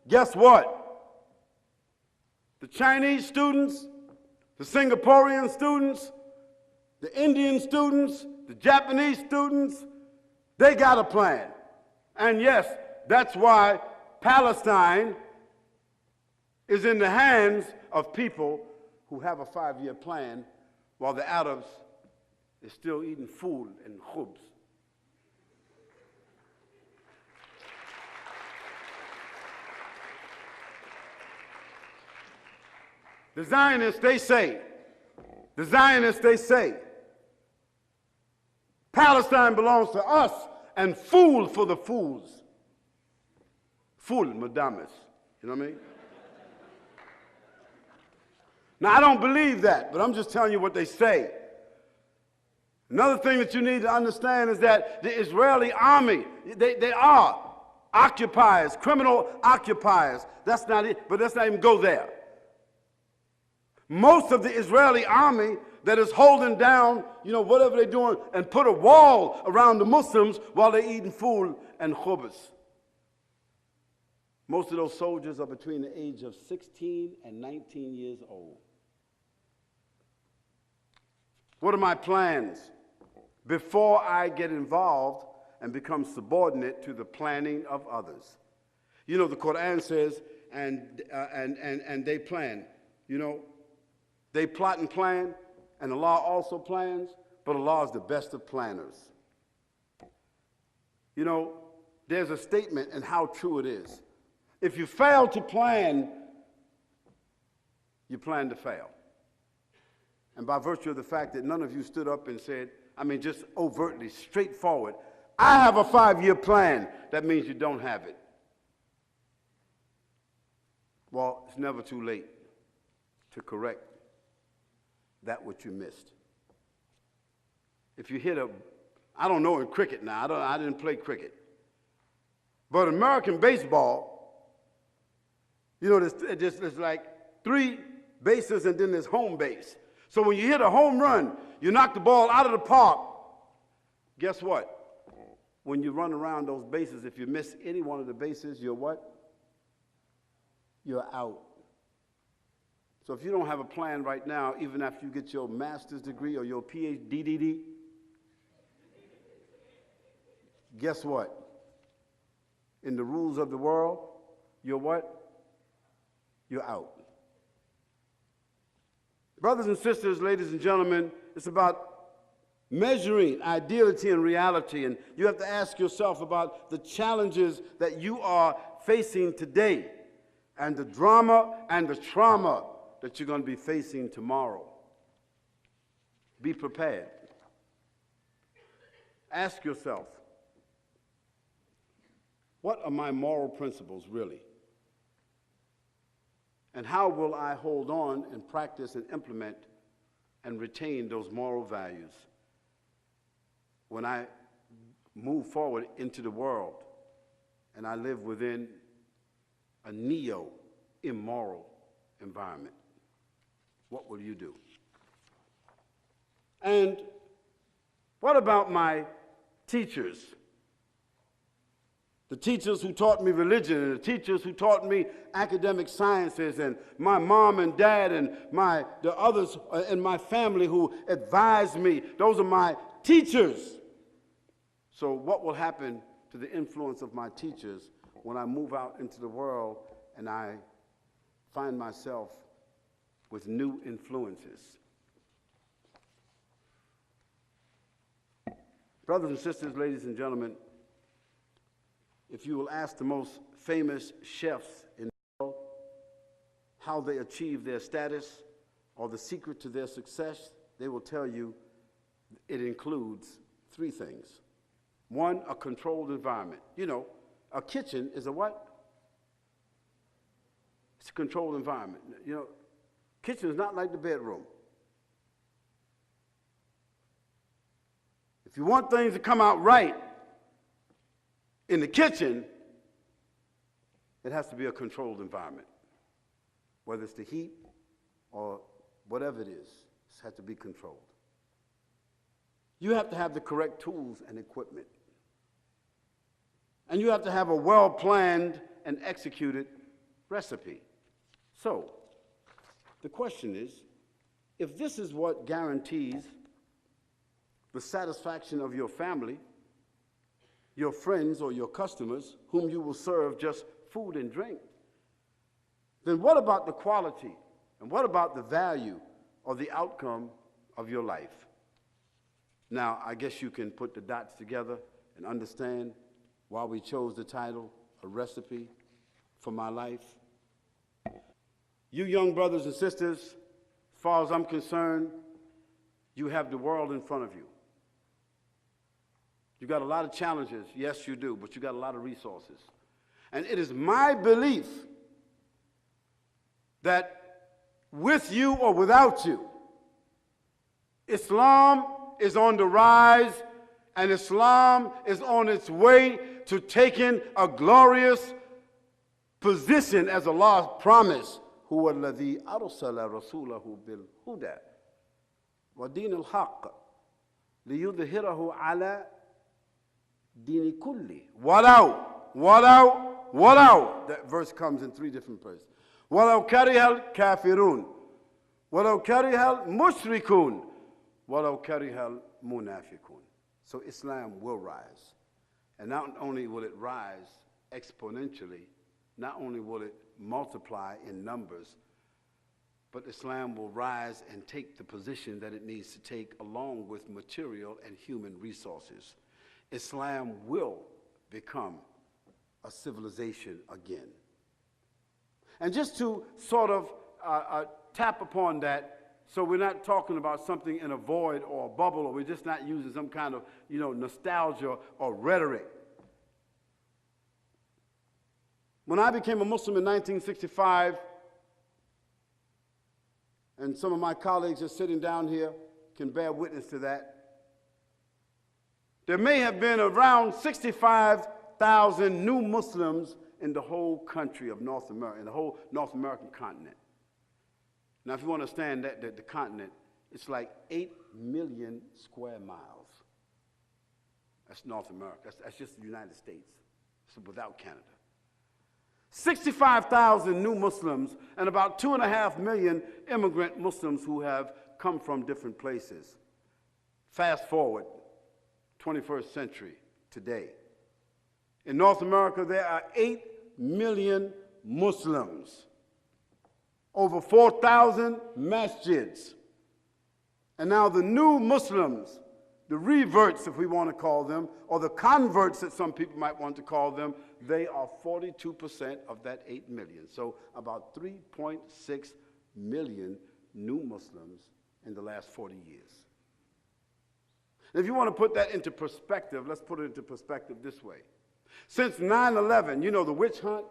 guess what? The Chinese students, the Singaporean students, the Indian students, the Japanese students, they got a plan. And yes, that's why Palestine is in the hands of people who have a 5-year plan, while the Arabs is still eating food and khubz. The Zionists, they say, Palestine belongs to us, and fool for the fools. Fool, madamis. You know what I mean? Now, I don't believe that, but I'm just telling you what they say. Another thing that you need to understand is that the Israeli army, they are occupiers, criminal occupiers. That's not it, but let's not even go there. Most of the Israeli army that is holding down, whatever they're doing, and put a wall around the Muslims while they're eating food and khubz. Most of those soldiers are between the age of 16 and 19 years old. What are my plans before I get involved and become subordinate to the planning of others? The Quran says, and they plan. They plot and plan, and Allah also plans, but Allah is the best of planners. There's a statement and how true it is. If you fail to plan, you plan to fail. And by virtue of the fact that none of you stood up and said, just overtly, straightforward, I have a 5-year plan, that means you don't have it. Well, it's never too late to correct that which you missed. If you hit I don't know in cricket now, I didn't play cricket. But American baseball, there's like 3 bases and then there's home base. So when you hit a home run, you knock the ball out of the park. Guess what? When you run around those bases, if you miss any one of the bases, you're what? You're out. So if you don't have a plan right now, even after you get your master's degree or your PhD, guess what? In the rules of the world, you're what? You're out. Brothers and sisters, ladies and gentlemen, it's about measuring ideality and reality, and you have to ask yourself about the challenges that you are facing today and the drama and the trauma that you're going to be facing tomorrow. Be prepared. Ask yourself, what are my moral principles really? And how will I hold on and practice and implement and retain those moral values when I move forward into the world and I live within a neo-immoral environment? What will you do? And what about my teachers? The teachers who taught me religion and the teachers who taught me academic sciences, and my mom and dad and the others in my family who advised me. Those are my teachers. So what will happen to the influence of my teachers when I move out into the world and I find myself with new influences? Brothers and sisters, ladies and gentlemen, if you will ask the most famous chefs in the world how they achieve their status or the secret to their success, they will tell you it includes 3 things. 1, a controlled environment. A kitchen is a what? It's a controlled environment. Kitchen is not like the bedroom. If you want things to come out right in the kitchen, it has to be a controlled environment. Whether it's the heat or whatever it is, it has to be controlled. You have to have the correct tools and equipment. And you have to have a well-planned and executed recipe. So, the question is, if this is what guarantees the satisfaction of your family, your friends or your customers, whom you will serve just food and drink, then what about the quality and what about the value or the outcome of your life? Now, I guess you can put the dots together and understand why we chose the title, A Recipe for My Life. You young brothers and sisters, as far as I'm concerned, you have the world in front of you. You got a lot of challenges, yes you do, but you got a lot of resources. And it is my belief that with you or without you, Islam is on the rise, and Islam is on its way to taking a glorious position as Allah promised, huwa alladhi arsala rasulahu bil huda ودين الحق ليظهره على دين كله ولو. That verse comes in 3 different verses. ولو كره الكافرون ولو كره المشركون ولو كره المنافقون. So Islam will rise. And not only will it rise exponentially, not only will it multiply in numbers, but Islam will rise and take the position that it needs to take along with material and human resources. Islam will become a civilization again. And just to sort of tap upon that, so we're not talking about something in a void or a bubble, or we're just not using some kind of, nostalgia or rhetoric. When I became a Muslim in 1965, and some of my colleagues just sitting down here can bear witness to that, there may have been around 65,000 new Muslims in the whole country of North America, in the whole North American continent. Now, if you understand that the continent, it's like 8 million square miles. That's North America. That's just the United States. So without Canada. 65,000 new Muslims and about 2.5 million immigrant Muslims who have come from different places. Fast forward, 21st century, today. In North America, there are 8 million Muslims, over 4,000 masjids. And now the new Muslims, the reverts, if we want to call them, or the converts that some people might want to call them, they are 42% of that 8 million. So about 3.6 million new Muslims in the last 40 years. And if you want to put that into perspective, let's put it into perspective this way. Since 9/11, the witch hunt,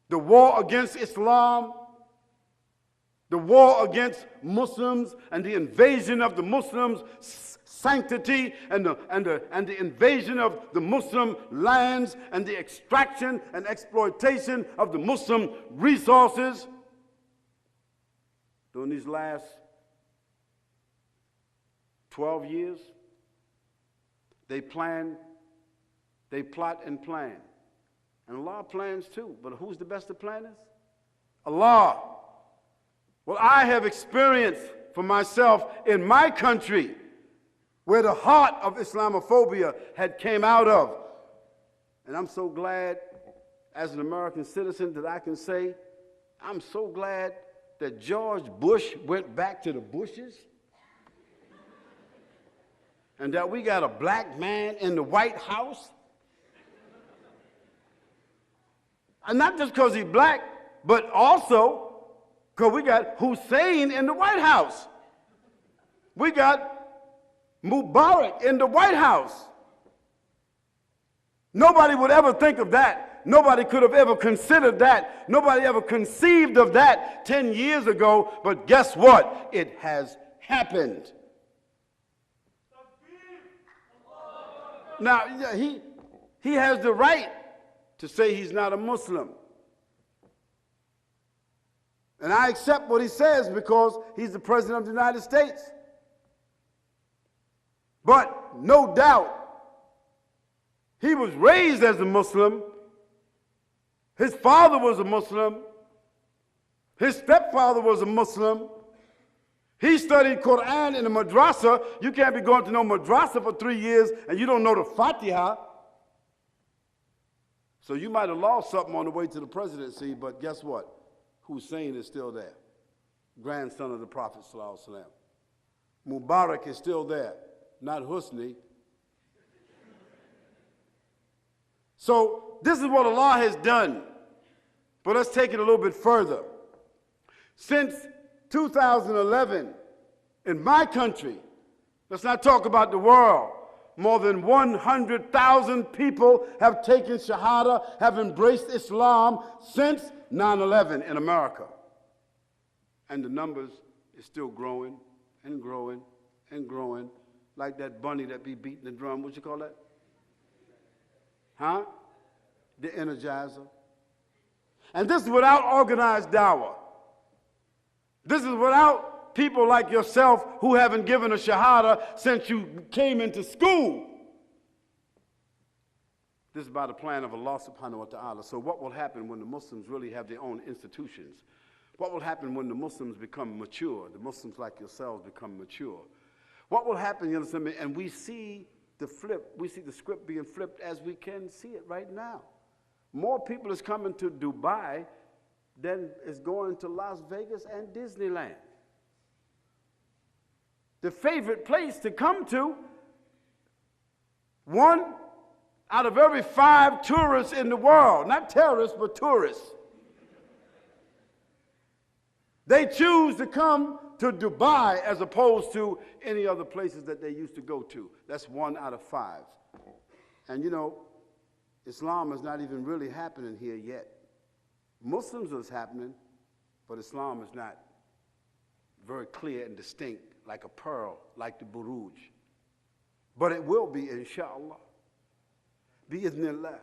the war against Islam, the war against Muslims, and the invasion of the Muslims' sanctity, and the invasion of the Muslim lands, and the extraction and exploitation of the Muslim resources. During these last 12 years, they plot and plan. And Allah plans too, but who's the best of planners? Allah. Well, I have experienced for myself in my country where the heart of Islamophobia had came out of. And I'm so glad as an American citizen that I can say, I'm so glad that George Bush went back to the Bushes and that we got a black man in the White House. And not just because he's black, but also because we got Hussein in the White House. We got Mubarak in the White House. Nobody would ever think of that. Nobody could have ever considered that. Nobody ever conceived of that 10 years ago. But guess what? It has happened. Now, he has the right to say he's not a Muslim. And I accept what he says because he's the President of the United States. But no doubt, he was raised as a Muslim. His father was a Muslim. His stepfather was a Muslim. He studied Quran in a madrasa. You can't be going to no madrasa for 3 years and you don't know the Fatiha. So you might have lost something on the way to the presidency, but guess what? Hussein is still there, grandson of the Prophet ﷺ. Mubarak is still there, not Husni. So this is what Allah has done. But let's take it a little bit further. Since 2011, in my country, let's not talk about the world, more than 100,000 people have taken Shahada, have embraced Islam since 9/11 in America. And the numbers is still growing and growing and growing, like that bunny that be beating the drum. What you call that? Huh? The Energizer. And this is without organized dawah. This is without people like yourself who haven't given a shahada since you came into school. This is by the plan of Allah subhanahu wa ta'ala. So what will happen when the Muslims really have their own institutions? What will happen when the Muslims become mature? The Muslims like yourselves become mature. What will happen, you understand me? And we see the flip, we see the script being flipped as we can see it right now. More people is coming to Dubai than is going to Las Vegas and Disneyland. The favorite place to come to, 1 out of every 5 tourists in the world, not terrorists, but tourists, they choose to come to Dubai as opposed to any other places that they used to go to. That's 1 out of 5. And you know, Islam is not even really happening here yet. Muslims is happening, but Islam is not very clear and distinct like a pearl, like the Buruj. But it will be, inshallah. Bi-idhnillah.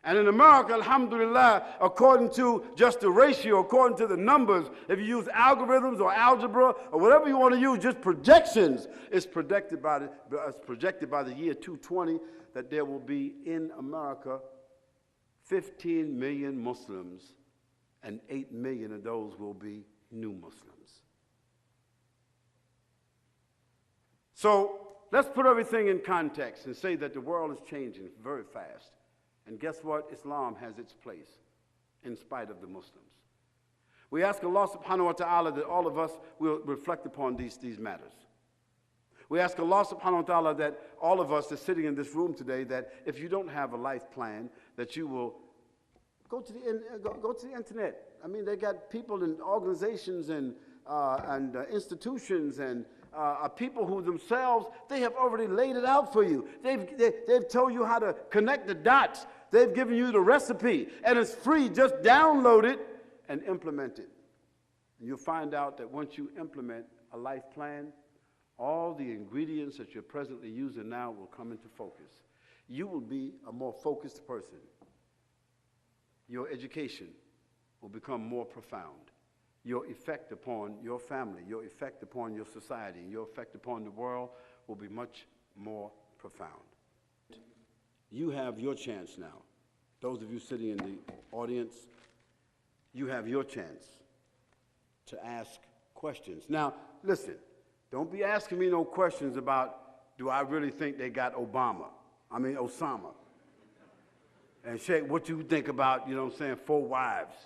And in America, alhamdulillah, according to just the ratio, according to the numbers, if you use algorithms or algebra or whatever you want to use, just projections, it's projected by the year 220 that there will be in America 15 million Muslims, and 8 million of those will be new Muslims. So let's put everything in context and say that the world is changing very fast. And guess what? Islam has its place in spite of the Muslims. We ask Allah subhanahu wa ta'ala that all of us will reflect upon these matters. We ask Allah subhanahu wa ta'ala that all of us that's sitting in this room today, that if you don't have a life plan, that you will go to the internet. I mean, they got people in organizations and institutions and people who themselves, they have already laid it out for you. They've told you how to connect the dots. They've given you the recipe, and it's free. Just download it and implement it. And you'll find out that once you implement a life plan, all the ingredients that you're presently using now will come into focus. You will be a more focused person. Your education will become more profound. Your effect upon your family, your effect upon your society, your effect upon the world will be much more profound. You have your chance now. Those of you sitting in the audience, you have your chance to ask questions. Now, listen, don't be asking me no questions about, do I really think they got Osama? And Shaykh, what you think about, 4 wives?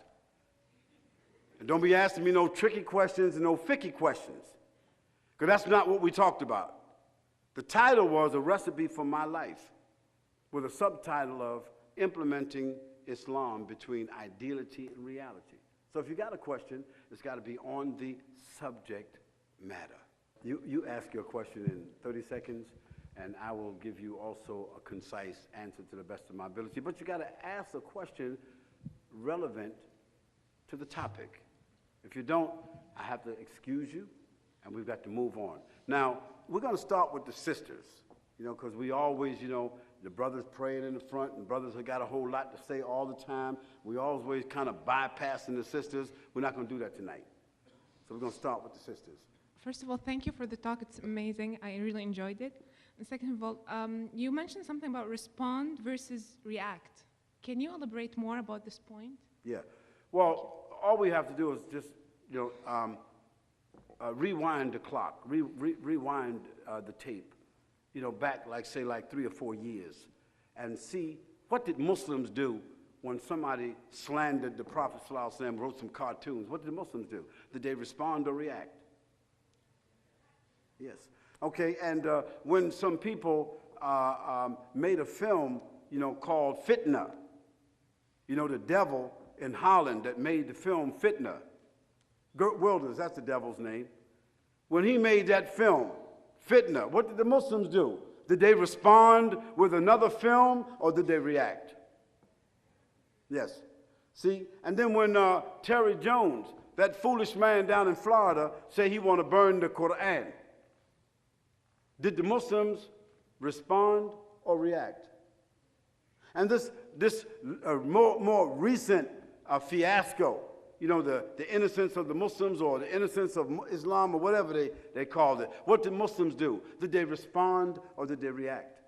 And don't be asking me no tricky questions and no ficky questions, because that's not what we talked about. The title was A Recipe for My Life, with a subtitle of Implementing Islam Between Ideality and Reality. So if you got a question, it's got to be on the subject matter. You ask your question in 30 seconds, and I will give you also a concise answer to the best of my ability. But you got to ask a question relevant to the topic. If you don't, I have to excuse you, and we've got to move on. Now, we're going to start with the sisters, because we always, the brothers praying in the front, and brothers have got a whole lot to say all the time. We always kind of bypassing the sisters. We're not going to do that tonight. So we're going to start with the sisters. First of all, thank you for the talk. It's amazing. I really enjoyed it. And second of all, you mentioned something about respond versus react. Can you elaborate more about this point? Yeah. Well, all we have to do is just, rewind the clock, rewind the tape, back like 3 or 4 years, and see what did Muslims do when somebody slandered the Prophet ﷺ, wrote some cartoons. What did the Muslims do? Did they respond or react? Yes. Okay, and when some people made a film, called Fitna, the devil in Holland that made the film Fitna, Gert Wilders, that's the devil's name. When he made that film, Fitna, what did the Muslims do? Did they respond with another film, or did they react? Yes. See, and then when Terry Jones, that foolish man down in Florida, said he want to burn the Quran, did the Muslims respond or react? And this more recent fiasco, you know, the innocence of the Muslims or the innocence of Islam or whatever they called it. What did Muslims do? Did they respond or did they react?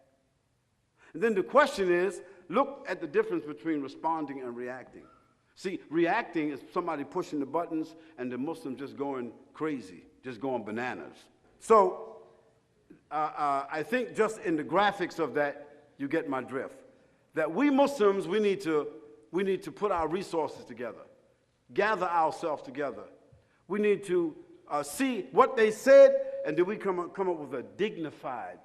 And then the question is, look at the difference between responding and reacting. See, reacting is somebody pushing the buttons and the Muslims just going crazy, just going bananas. So I think just in the graphics of that, you get my drift. That we Muslims, we need to put our resources together, gather ourselves together. We need to see what they said, and then we come up with a dignified,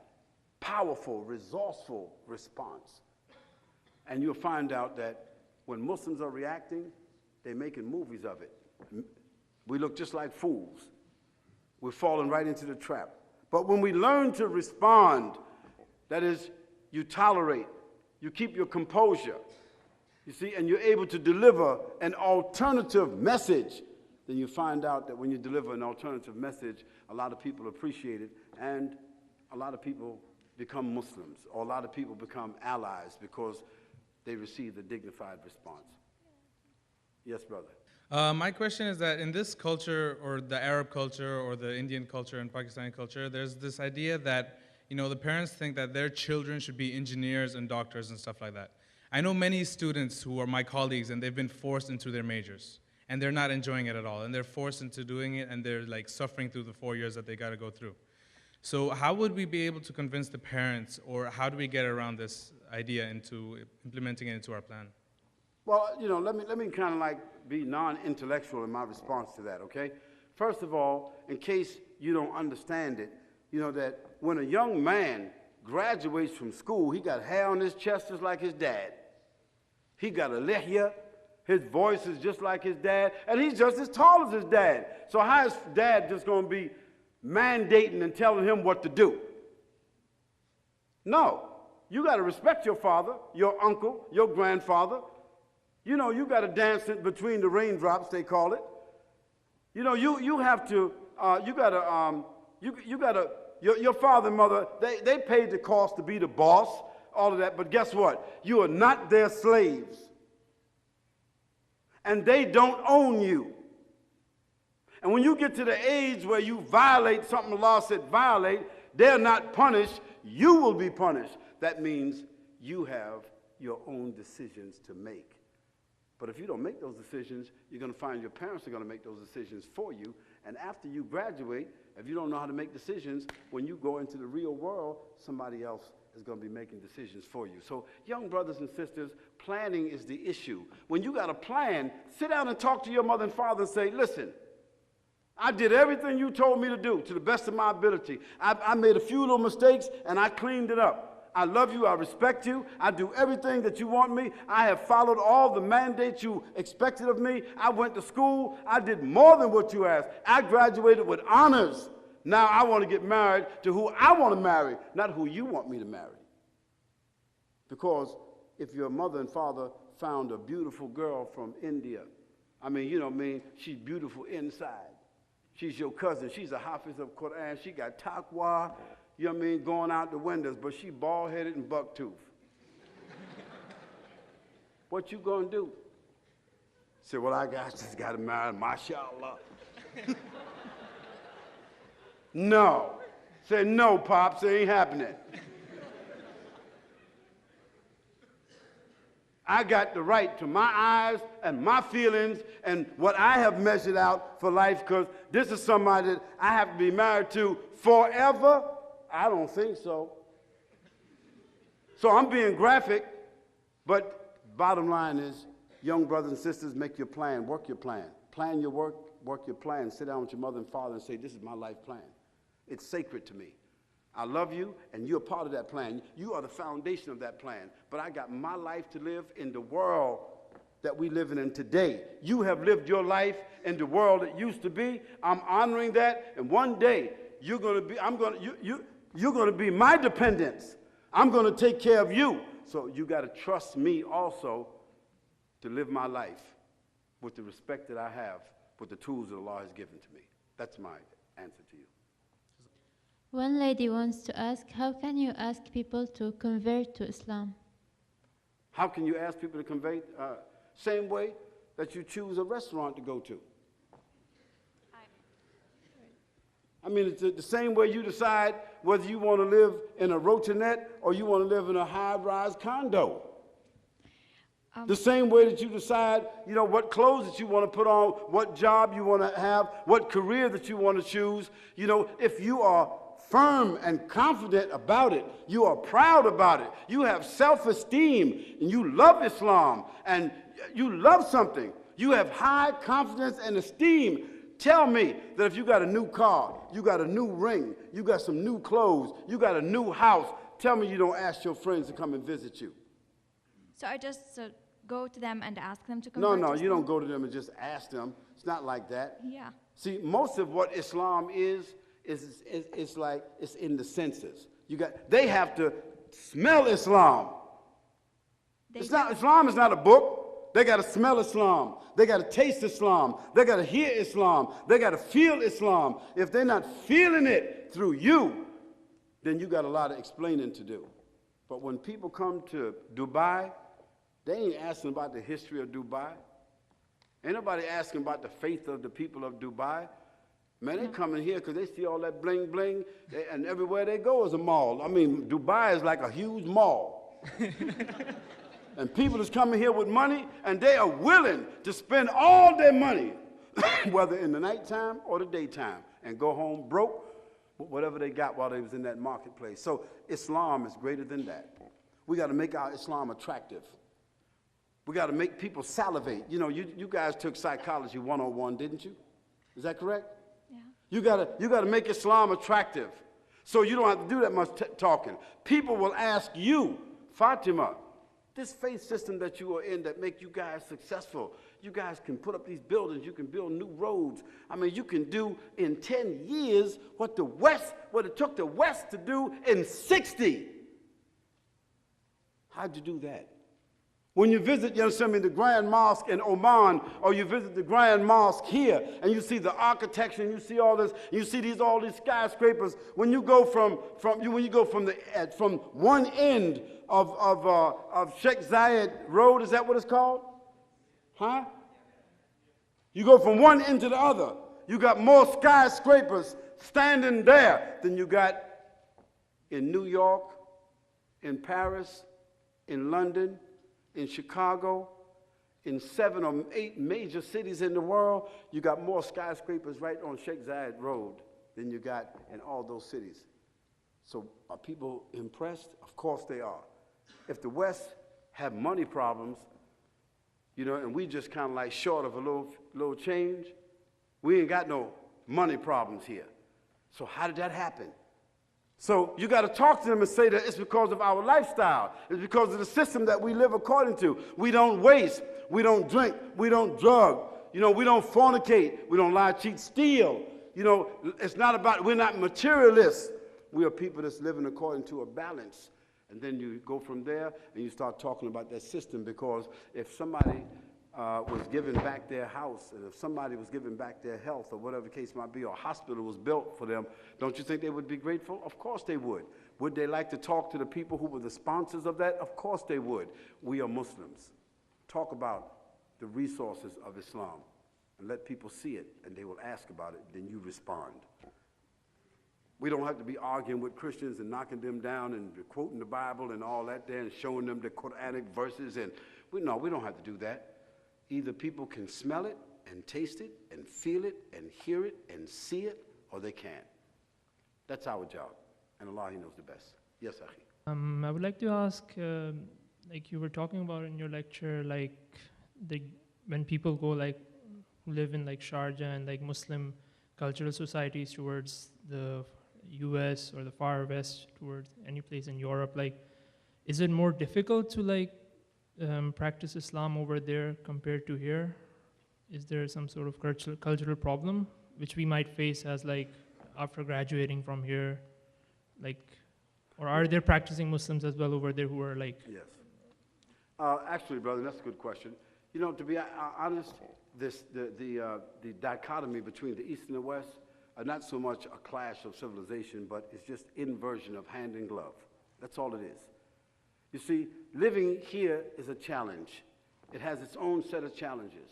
powerful, resourceful response. And you'll find out that when Muslims are reacting, they're making movies of it. We look just like fools. We're falling right into the trap. But when we learn to respond, that is, you tolerate, you keep your composure, you see, and you're able to deliver an alternative message, then you find out that when you deliver an alternative message, a lot of people appreciate it, and a lot of people become Muslims, or a lot of people become allies because they receive a dignified response. Yes, brother. My question is that in this culture, or the Arab culture, or the Indian culture and Pakistani culture, there's this idea that, you know, the parents think that their children should be engineers and doctors and stuff like that. I know many students who are my colleagues, and they've been forced into their majors, and they're not enjoying it at all, and they're forced into doing it, and they're like suffering through the 4 years that they got to go through. So how would we be able to convince the parents, or how do we get around this idea into implementing it into our plan? Well, you know, let me kind of like be non-intellectual in my response to that, okay? First of all, in case you don't understand it, you know that when a young man graduates from school, he got hair on his chest just like his dad. He got a lihya, his voice is just like his dad, and he's just as tall as his dad. So how is dad just going to be mandating and telling him what to do? No. You got to respect your father, your uncle, your grandfather. You know, you got to dance it between the raindrops, they call it. You know, you have to, your father and mother, they paid the cost to be the boss, all of that, but guess what? You are not their slaves. And they don't own you. And when you get to the age where you violate something the law said violate, they're not punished, you will be punished. That means you have your own decisions to make. But if you don't make those decisions, you're going to find your parents are going to make those decisions for you. And after you graduate, if you don't know how to make decisions, when you go into the real world, somebody else is going to be making decisions for you. So young brothers and sisters, planning is the issue. When you got a plan, sit down and talk to your mother and father and say, listen, I did everything you told me to do to the best of my ability. I made a few little mistakes and I cleaned it up. I love you, I respect you, I do everything that you want me. I have followed all the mandates you expected of me. I went to school, I did more than what you asked. I graduated with honors. Now I want to get married to who I want to marry, not who you want me to marry. Because if your mother and father found a beautiful girl from India, I mean, you know what I mean, she's beautiful inside. She's your cousin, she's a Hafiz of Quran, she got taqwa, you know what I mean, going out the windows, but she bald-headed and buck-toothed. What you gonna do? Say, well, I just got to marry, mashallah. No. Say, no, Pops, it ain't happening. I got the right to my eyes and my feelings and what I have measured out for life, because this is somebody that I have to be married to forever. I don't think so. So I'm being graphic, but bottom line is, young brothers and sisters, make your plan, work your plan. Plan your work, work your plan. Sit down with your mother and father and say, this is my life plan. It's sacred to me. I love you, and you're part of that plan. You are the foundation of that plan. But I got my life to live in the world that we live in today. You have lived your life in the world it used to be. I'm honoring that, and one day you're going to be my dependence. I'm going to take care of you. So you got to trust me also to live my life with the respect that I have, with the tools that Allah has given to me. That's my answer to you. One lady wants to ask, how can you ask people to convert to Islam? How can you ask people to convert? Same way that you choose a restaurant to go to. I mean, it's the same way you decide whether you want to live in a rotonette or you want to live in a high-rise condo. The same way that you decide, you know, what clothes that you want to put on, what job you want to have, what career that you want to choose. You know, if you are firm and confident about it, you are proud about it, you have self-esteem, and you love Islam, and you love something, you have high confidence and esteem. Tell me that if you got a new car, you got a new ring, you got some new clothes, you got a new house, tell me you don't ask your friends to come and visit you. So I just go to them and ask them to come. No, you don't go to them and just ask them. It's not like that. Yeah. See, most of what Islam is like it's in the senses. They have to smell Islam. Islam is not a book. They got to smell Islam. They got to taste Islam. They got to hear Islam. They got to feel Islam. If they're not feeling it through you, then you got a lot of explaining to do. But when people come to Dubai, they ain't asking about the history of Dubai. Ain't nobody asking about the faith of the people of Dubai. Man, they come in here because they see all that bling bling, and everywhere they go is a mall. I mean, Dubai is like a huge mall. And people is coming here with money, and they are willing to spend all their money, whether in the nighttime or the daytime, and go home broke with whatever they got while they was in that marketplace. So Islam is greater than that. We got to make our Islam attractive. We got to make people salivate. You know, you guys took Psychology 101, didn't you? Is that correct? Yeah. You gotta make Islam attractive. So you don't have to do that much talking. People will ask you, Fatima, this faith system that you are in that make you guys successful, you guys can put up these buildings, you can build new roads. I mean, you can do in 10 years what it took the West to do in 60. How'd you do that? When you visit, you understand me, the Grand Mosque in Oman, or you visit the Grand Mosque here, and you see the architecture, and you see all this, and you see all these skyscrapers. When you go from one end of Sheikh Zayed Road, is that what it's called? Huh? You go from one end to the other. You got more skyscrapers standing there than you got in New York, in Paris, in London, in Chicago, in 7 or 8 major cities in the world. You got more skyscrapers right on Sheikh Zayed Road than you got in all those cities. So are people impressed? Of course they are. If the West have money problems, you know, and we just kind of like short of a little change, we ain't got no money problems here. So how did that happen? So you got to talk to them and say that it's because of our lifestyle. It's because of the system that we live according to. We don't waste. We don't drink. We don't drug. You know, we don't fornicate. We don't lie, cheat, steal. You know, it's not about, we're not materialists. We are people that's living according to a balance. And then you go from there and you start talking about that system, because if somebody was giving back their house, and if somebody was giving back their health, or whatever the case might be, or a hospital was built for them, don't you think they would be grateful? Of course they would. Would they like to talk to the people who were the sponsors of that? Of course they would. We are Muslims. Talk about the resources of Islam and let people see it, and they will ask about it, then you respond. We don't have to be arguing with Christians and knocking them down and quoting the Bible and all that there and showing them the Quranic verses. And we don't have to do that. Either people can smell it and taste it and feel it and hear it and see it, or they can't. That's our job. And Allah, He knows the best. Yes, Akhi. I would like to ask, like you were talking about in your lecture, like when people go who live in Sharjah and Muslim cultural societies towards the US or the far west, towards any place in Europe, is it more difficult to practice Islam over there compared to here? Is there some sort of cultural problem which we might face as after graduating from here, or are there practicing Muslims as well over there who are Yes. Actually, brother, that's a good question. You know, to be honest, the dichotomy between the East and the West are not so much a clash of civilization, but it's just inversion of hand in glove. That's all it is. You see, living here is a challenge. It has its own set of challenges.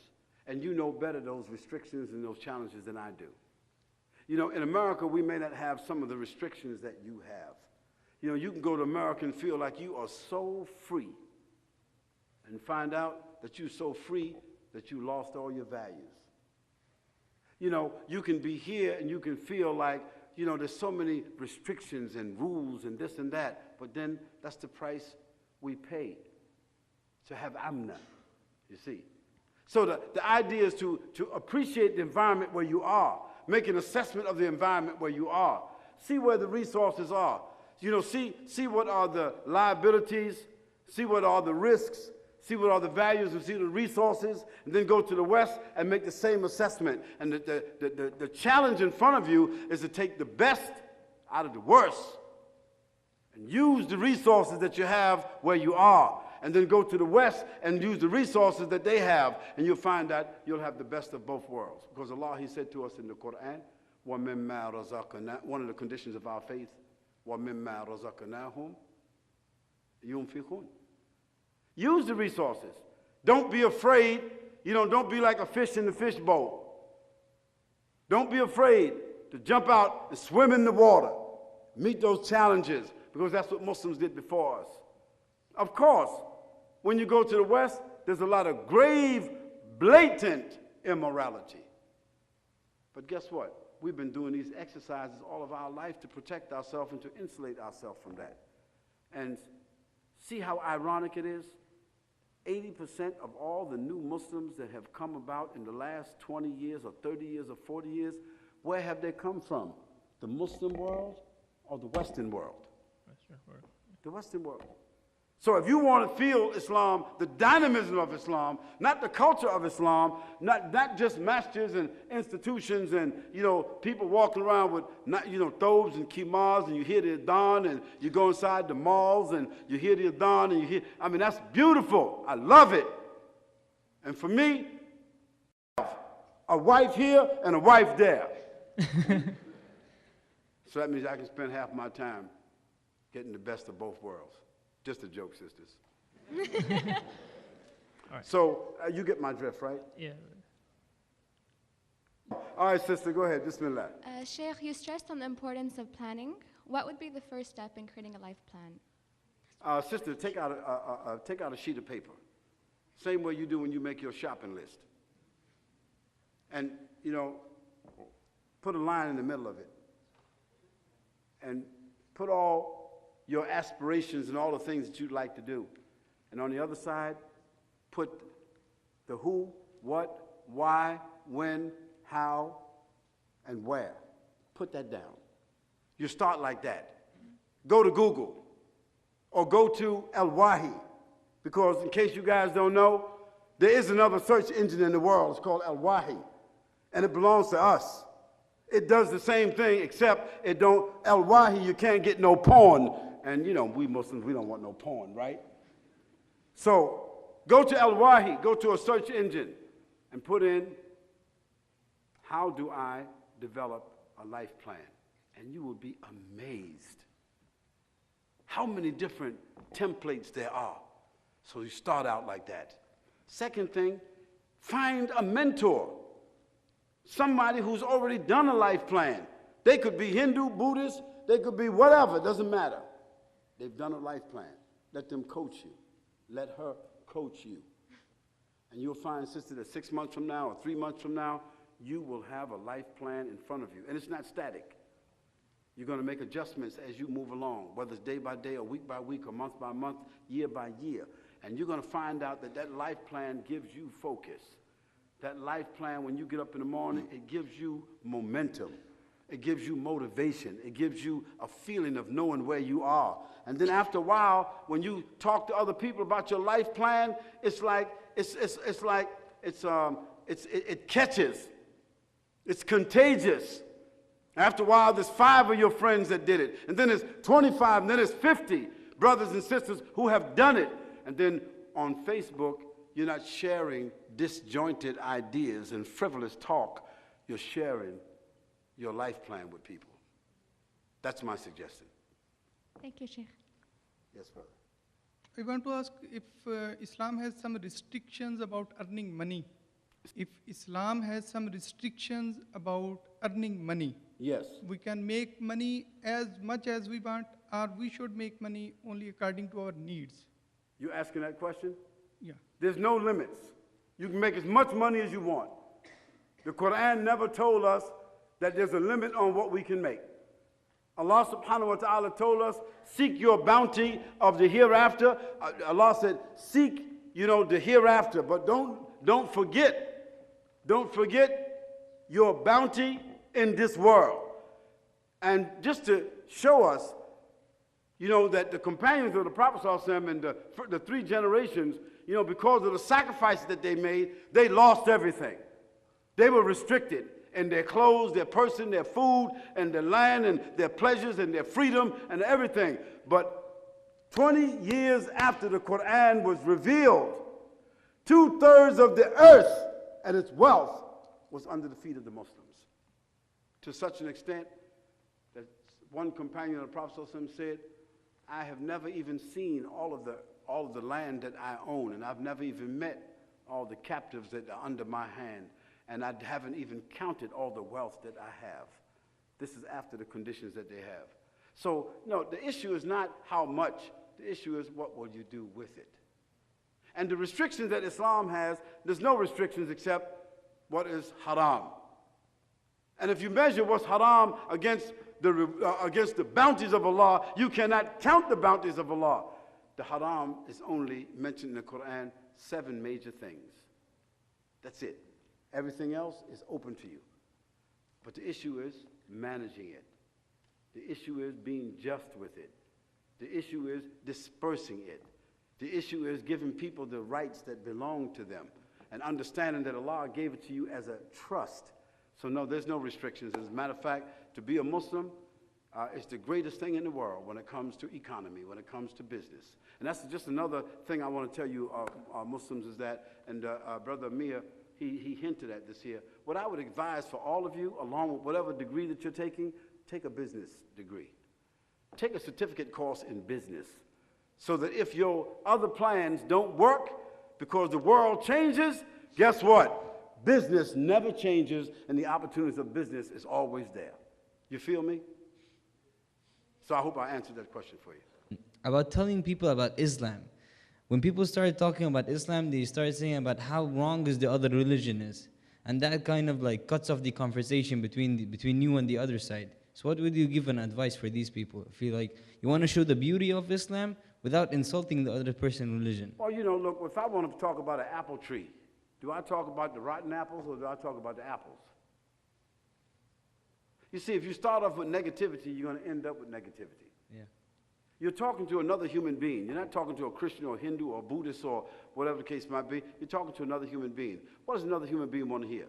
And you know better those restrictions and those challenges than I do. You know, in America, we may not have some of the restrictions that you have. You know, you can go to America and feel like you are so free and find out that you're so free that you lost all your values. You know, you can be here and you can feel like, you know, there's so many restrictions and rules and this and that, but then that's the price we pay to have amna, you see. So the idea is to appreciate the environment where you are, make an assessment of the environment where you are, see where the resources are, you know, see what are the liabilities, see what are the risks, see what are the values and see the resources, and then go to the West and make the same assessment. And the challenge in front of you is to take the best out of the worst and use the resources that you have where you are, and then go to the West and use the resources that they have, and you'll find that you'll have the best of both worlds. Because Allah, He said to us in the Quran, وَمِمَّا رَزَقْنَا, one of the conditions of our faith, وَمِمَّا رَزَقْنَاهُمْ يُنْفِقُونَ. Use the resources. Don't be afraid. You know, don't be like a fish in the fish bowl. Don't be afraid to jump out and swim in the water. Meet those challenges, because that's what Muslims did before us. Of course, when you go to the West, there's a lot of grave, blatant immorality. But guess what? We've been doing these exercises all of our life to protect ourselves and to insulate ourselves from that. And see how ironic it is? 80% of all the new Muslims that have come about in the last 20 years or 30 years or 40 years, where have they come from? The Muslim world or the Western world? Western world. The Western world. So if you want to feel Islam, the dynamism of Islam, not the culture of Islam, not just masjids and institutions and, you know, people walking around with, thobes and kimars, and you hear the adhan, and you go inside the malls and you hear the adhan, and you hear, I mean, that's beautiful. I love it. And for me, a wife here and a wife there. So that means I can spend half my time getting the best of both worlds. Just a joke, sisters. All right. So you get my drift, right? Yeah. All right, sister, go ahead. Bismillah. Shaykh, you stressed on the importance of planning. What would be the first step in creating a life plan? Sister, take out a sheet of paper. Same way you do when you make your shopping list. And, you know, put a line in the middle of it. And put all your aspirations and all the things that you'd like to do. And on the other side, put the who, what, why, when, how, and where. Put that down. You start like that. Go to Google or go to Al-Wahi, because in case you guys don't know, there is another search engine in the world. It's called Al-Wahi, and it belongs to us. It does the same thing, except it don't, Al-Wahi, you can't get no porn. And you know, we Muslims, we don't want no porn, right? So go to Al-Wahi, go to a search engine, and put in, how do I develop a life plan? And you will be amazed how many different templates there are. So you start out like that. Second thing, find a mentor. Somebody who's already done a life plan. They could be Hindu, Buddhist, they could be whatever, it doesn't matter. They've done a life plan. Let them coach you. Let her coach you. And you'll find, sister, that 6 months from now or 3 months from now, you will have a life plan in front of you. And it's not static. You're going to make adjustments as you move along, whether it's day by day or week by week or month by month, year by year. And you're going to find out that that life plan gives you focus. That life plan, when you get up in the morning, it gives you momentum. It gives you motivation. It gives you a feeling of knowing where you are. And then after a while, when you talk to other people about your life plan, it's like it catches. It's contagious. After a while, there's 5 of your friends that did it. And then there's 25, and then there's 50 brothers and sisters who have done it. And then on Facebook, you're not sharing disjointed ideas and frivolous talk. You're sharing your life plan with people. That's my suggestion. Thank you, Shaykh. Yes, brother. I want to ask if Islam has some restrictions about earning money. If Islam has some restrictions about earning money, Yes. we can make money as much as we want, or we should make money only according to our needs. You asking that question? Yeah. There's no limits. You can make as much money as you want. The Quran never told us that there's a limit on what we can make. Allah subhanahu wa ta'ala told us, seek your bounty of the hereafter. Allah said, seek, the hereafter, but don't forget your bounty in this world. And just to show us, that the companions of the Prophet ﷺ and the three generations, because of the sacrifices that they made, they lost everything. They were restricted in their clothes, their person, their food, and their land, and their pleasures, and their freedom, and everything. But 20 years after the Quran was revealed, 2/3 of the earth and its wealth was under the feet of the Muslims. To such an extent that one companion of the Prophet ﷺ said, I have never even seen all of the land that I own, and I've never even met all the captives that are under my hand, and I haven't even counted all the wealth that I have. This is after the conditions that they have. So, the issue is not how much, the issue is what will you do with it. And the restrictions that Islam has, there's no restrictions except what is haram. And if you measure what's haram against the bounties of Allah, you cannot count the bounties of Allah. The haram is only mentioned in the Quran 7 major things. That's it. Everything else is open to you. But the issue is managing it. The issue is being just with it. The issue is dispersing it. The issue is giving people the rights that belong to them and understanding that Allah gave it to you as a trust. So no, there's no restrictions. As a matter of fact, to be a Muslim is the greatest thing in the world when it comes to economy, when it comes to business. And that's just another thing I want to tell you, Muslims, is that, and Brother Amir, he hinted at this here. What I would advise for all of you, along with whatever degree that you're taking, take a business degree. Take a certificate course in business, so that if your other plans don't work because the world changes, guess what? Business never changes, and the opportunities of business is always there. You feel me? So I hope I answered that question for you. About telling people about Islam. When people started talking about Islam, they started saying about how wrong is the other religion is. And that kind of like cuts off the conversation between you and the other side. So what would you give an advice for these people? Feel like you want to show the beauty of Islam without insulting the other person's religion. Well, look, if I want to talk about an apple tree, do I talk about the rotten apples or do I talk about the apples? You see, if you start off with negativity, you're going to end up with negativity. Yeah. You're talking to another human being. You're not talking to a Christian or Hindu or Buddhist or whatever the case might be. You're talking to another human being. What does another human being want to hear?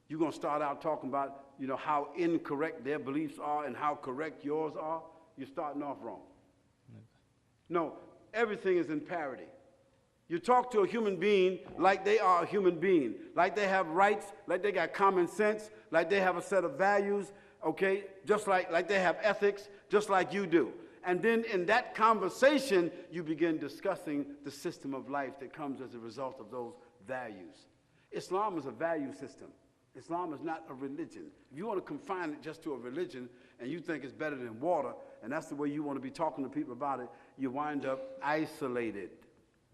You're going to start out talking about, how incorrect their beliefs are and how correct yours are. You're starting off wrong. No, everything is in parity. You talk to a human being like they are a human being, like they have rights, like they got common sense, like they have a set of values, okay, just like they have ethics, just like you do. And then in that conversation, you begin discussing the system of life that comes as a result of those values. Islam is a value system. Islam is not a religion. If you want to confine it just to a religion and you think it's better than water, and that's the way you want to be talking to people about it, you wind up isolated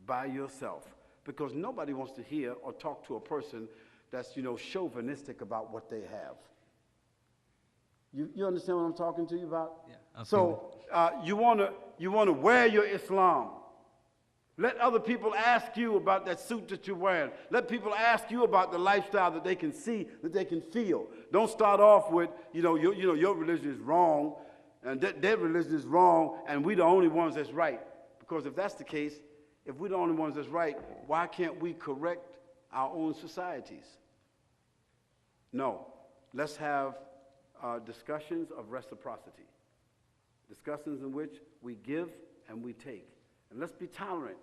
by yourself, because nobody wants to hear or talk to a person that's, chauvinistic about what they have. You understand what I'm talking to you about? Yeah. So you want to wear your Islam. Let other people ask you about that suit that you're wearing. Let people ask you about the lifestyle that they can see, that they can feel. Don't start off with, your religion is wrong, and their religion is wrong, and we're the only ones that's right. Because if that's the case, if we're the only ones that's right, why can't we correct our own societies? No. Let's have discussions of reciprocity. Discussions in which we give and we take. And let's be tolerant.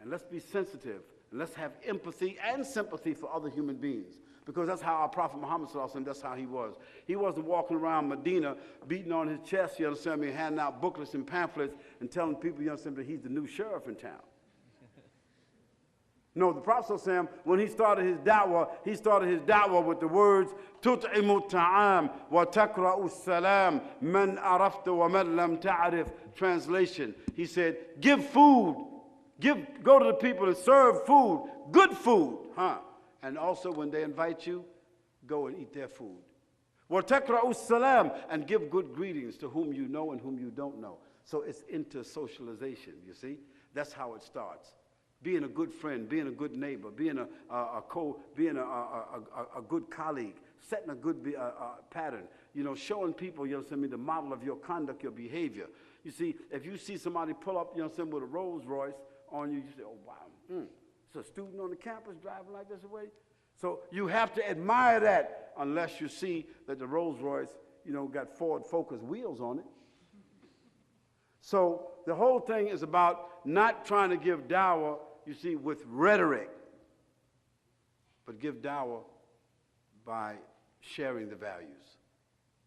And let's be sensitive. And let's have empathy and sympathy for other human beings. Because that's how our Prophet Muhammad, that's how he was. He wasn't walking around Medina beating on his chest, you understand me, handing out booklets and pamphlets and telling people, you understand, that he's the new sheriff in town. No, the Prophet ﷺ, when he started his da'wah with the words, تُطْعِمُ الطَّعَامِ وَتَقْرَأُ السَّلَامِ مَنْ عَرَفْتَ وَمَنْ لَمْ تَعْرِفْ. Translation, he said, give food. Go to the people and serve food, good food. And also when they invite you, go and eat their food. وَتَقْرَأُ السَّلَامِ, and give good greetings to whom you know and whom you don't know. So it's inter-socialization, you see? That's how it starts. Being a good friend, being a good neighbor, being a good colleague, setting a good pattern, you know, showing people, you know what I mean, the model of your conduct, your behavior. You see, if you see somebody pull up, you know what I'm saying, with a Rolls Royce on you, you say, oh, wow, it's a student on the campus driving like this away. So you have to admire that unless you see that the Rolls Royce, you know, got Ford Focus wheels on it. So the whole thing is about not trying to give dawah, you see, with rhetoric, but give dawah by sharing the values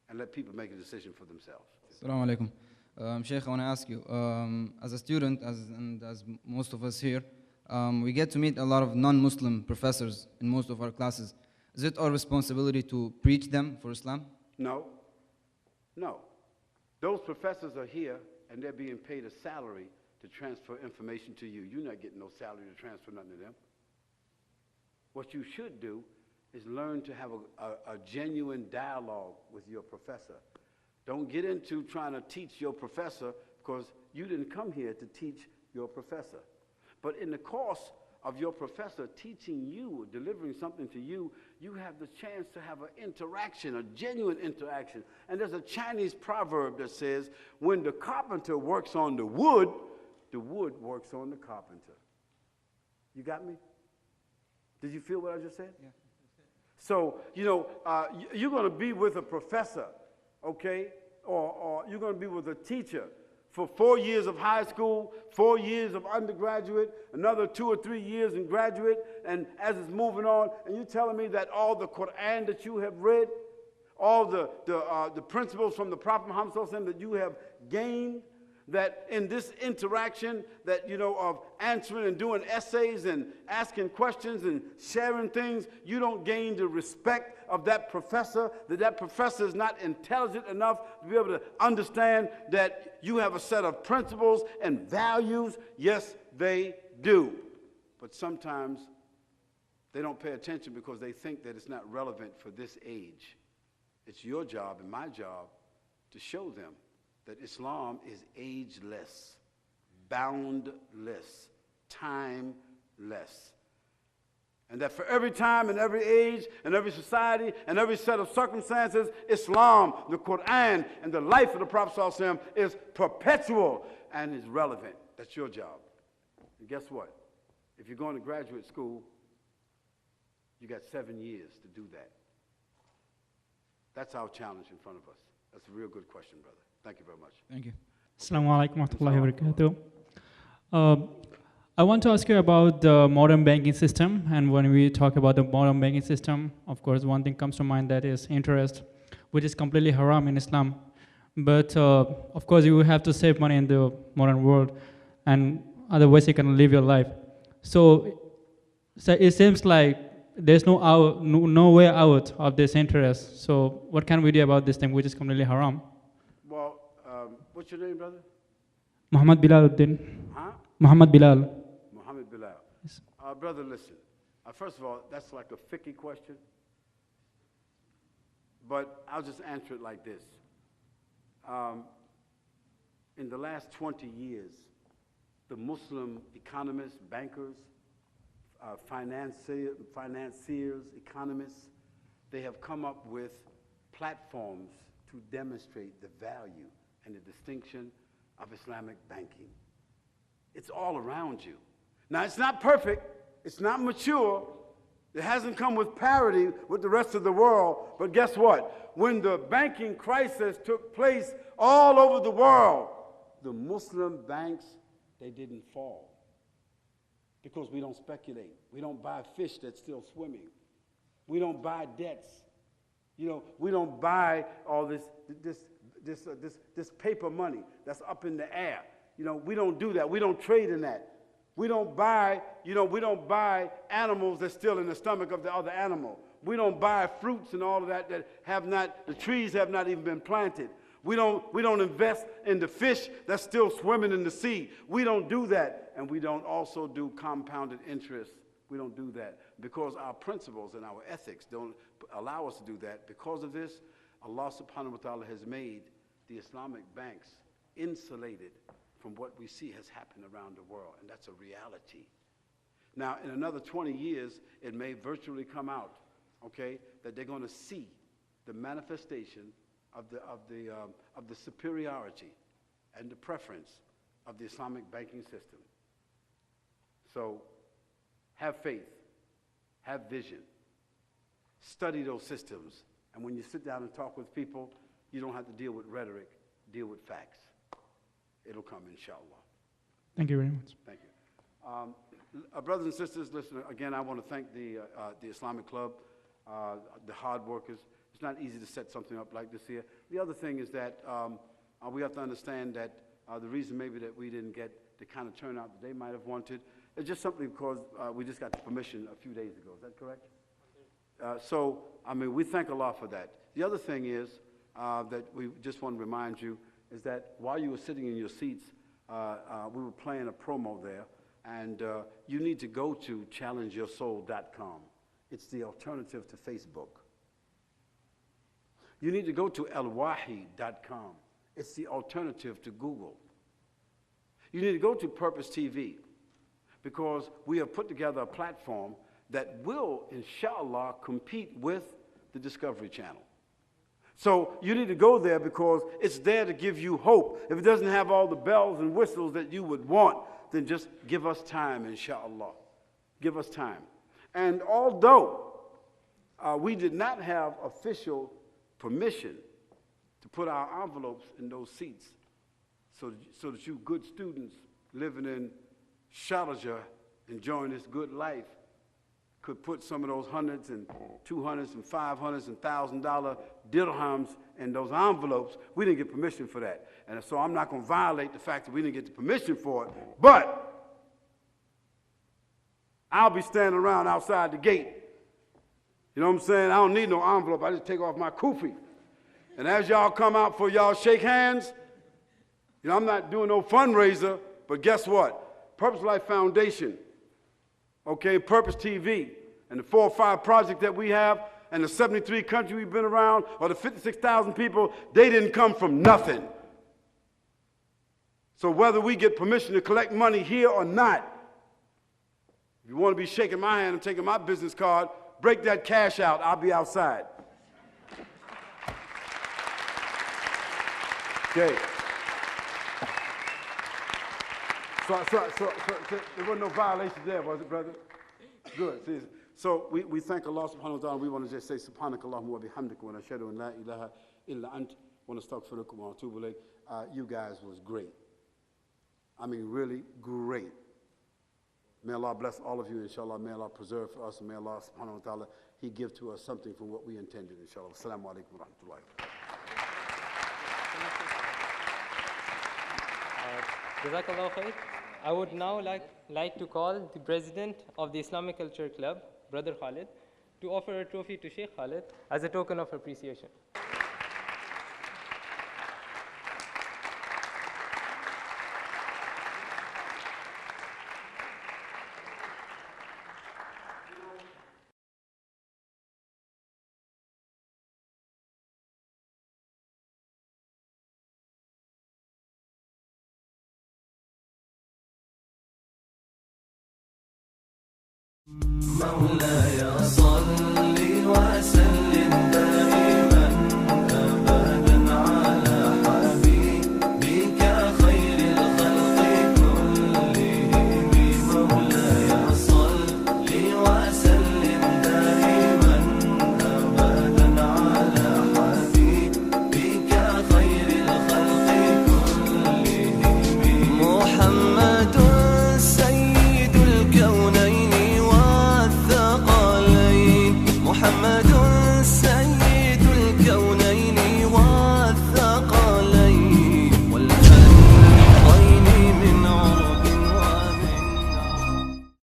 and let people make a decision for themselves. Assalamu alaikum. Shaykh, I want to ask you, as a student, as most of us here, we get to meet a lot of non-Muslim professors in most of our classes. Is it our responsibility to preach them for Islam? No. No. Those professors are here and they're being paid a salary to transfer information to you. You're not getting no salary to transfer nothing to them. What you should do is learn to have a genuine dialogue with your professor. Don't get into trying to teach your professor because you didn't come here to teach your professor. But in the course of your professor teaching you, delivering something to you, you have the chance to have an interaction, a genuine interaction. And there's a Chinese proverb that says, when the carpenter works on the wood works on the carpenter. You got me? Did you feel what I just said? Yeah. So, you know, you're going to be with a professor, okay? Or you're going to be with a teacher for 4 years of high school, 4 years of undergraduate, another 2 or 3 years in graduate, and as it's moving on, and you're telling me that all the Quran that you have read, all the principles from the Prophet Muhammad that you have gained, that in this interaction that, you know, of answering and doing essays and asking questions and sharing things, you don't gain the respect of that professor, that professor is not intelligent enough to be able to understand that you have a set of principles and values. Yes, they do. But sometimes they don't pay attention because they think that it's not relevant for this age. It's your job and my job to show them that Islam is ageless, boundless, timeless. And that for every time and every age and every society and every set of circumstances, Islam, the Quran, and the life of the Prophet ﷺ is perpetual and is relevant. That's your job. And guess what? If you're going to graduate school, you got 7 years to do that. That's our challenge in front of us. That's a real good question, brother. Thank you very much. Thank you. Assalamu alaikum wa rahmatullahi wa barakatuh. I want to ask you about the modern banking system. And when we talk about the modern banking system, of course, one thing comes to mind, that is interest, which is completely haram in Islam. But of course, you have to save money in the modern world, and otherwise you can live your life. So it seems like there's no way out of this interest. So what can we do about this thing, which is completely haram? Well, what's your name, brother? Muhammad Bilal Uddin. Huh? Muhammad Bilal. Muhammad Bilal. Yes. Brother, listen. First of all, that's like a fiqh question. But I'll just answer it like this. In the last 20 years, the Muslim economists, bankers, financiers, economists, they have come up with platforms to demonstrate the value and the distinction of Islamic banking. It's all around you. Now, it's not perfect, it's not mature, it hasn't come with parity with the rest of the world, but guess what? When the banking crisis took place all over the world, the Muslim banks, they didn't fall. Because we don't speculate. We don't buy fish that's still swimming. We don't buy debts. You know, we don't buy all this paper money that's up in the air. You know, we don't do that. We don't trade in that. We don't buy, we don't buy animals that's still in the stomach of the other animal. We don't buy fruits and all of that the trees have not even been planted. We don't invest in the fish that's still swimming in the sea. We don't do that. And we don't also do compounded interest. We don't do that because our principles and our ethics don't allow us to do that. Because of this, Allah subhanahu wa ta'ala has made the Islamic banks insulated from what we see has happened around the world, and that's a reality. Now, in another 20 years, it may virtually come out, okay, that they're going to see the manifestation of the superiority and the preference of the Islamic banking system. So, have faith, have vision, study those systems, and when you sit down and talk with people, you don't have to deal with rhetoric, deal with facts. It'll come, inshallah. Thank you very much. Thank you. Brothers and sisters, listen, again, I want to thank the Islamic Club, the hard workers. It's not easy to set something up like this here. The other thing is that we have to understand that the reason maybe that we didn't get the kind of turnout that they might have wanted is just simply because we just got the permission a few days ago. Is that correct? So, I mean, we thank Allah for that. The other thing is that we just want to remind you is that while you were sitting in your seats, we were playing a promo there, and you need to go to challengeyoursoul.com. It's the alternative to Facebook. You need to go to alwahi.com. It's the alternative to Google. You need to go to Purpose TV, because we have put together a platform that will, inshallah, compete with the Discovery Channel. So you need to go there because it's there to give you hope. If it doesn't have all the bells and whistles that you would want, then just give us time, inshallah. Give us time. And although we did not have official permission to put our envelopes in those seats so that you good students living in Sharjah, enjoying this good life, could put some of those hundreds and 200s and 500s and $1,000 dirhams in those envelopes. We didn't get permission for that. And so I'm not going to violate the fact that we didn't get the permission for it. But I'll be standing around outside the gate. You know what I'm saying? I don't need no envelope. I just take off my kufi. And as y'all come out for y'all shake hands, you know, I'm not doing no fundraiser, but guess what? Purpose Life Foundation, okay, Purpose TV, and the 4 or 5 projects that we have, and the 73 countries we've been around, or the 56,000 people, they didn't come from nothing. So whether we get permission to collect money here or not, if you want to be shaking my hand and taking my business card, break that cash out. I'll be outside. Okay. So there was no violation there, was it, brother? Good. See, so we thank Allah subhanahu wa ta'ala. We want to just say subhanakallahumma wa bihamdika wa nashhadu an la ilaha illa ant wa nastaghfiruka wa natubu ilayk. You guys was great. I mean, really great. May Allah bless all of you, inshallah. May Allah preserve for us, and may Allah subhanahu wa ta'ala, He give to us something from what we intended, inshallah. Assalamu alaikum wa rahmatullahi. Jazakallah khair. I would now like to call the president of the Islamic Culture Club, Brother Khalid, to offer a trophy to Shaykh Khalid as a token of appreciation. مولاي صل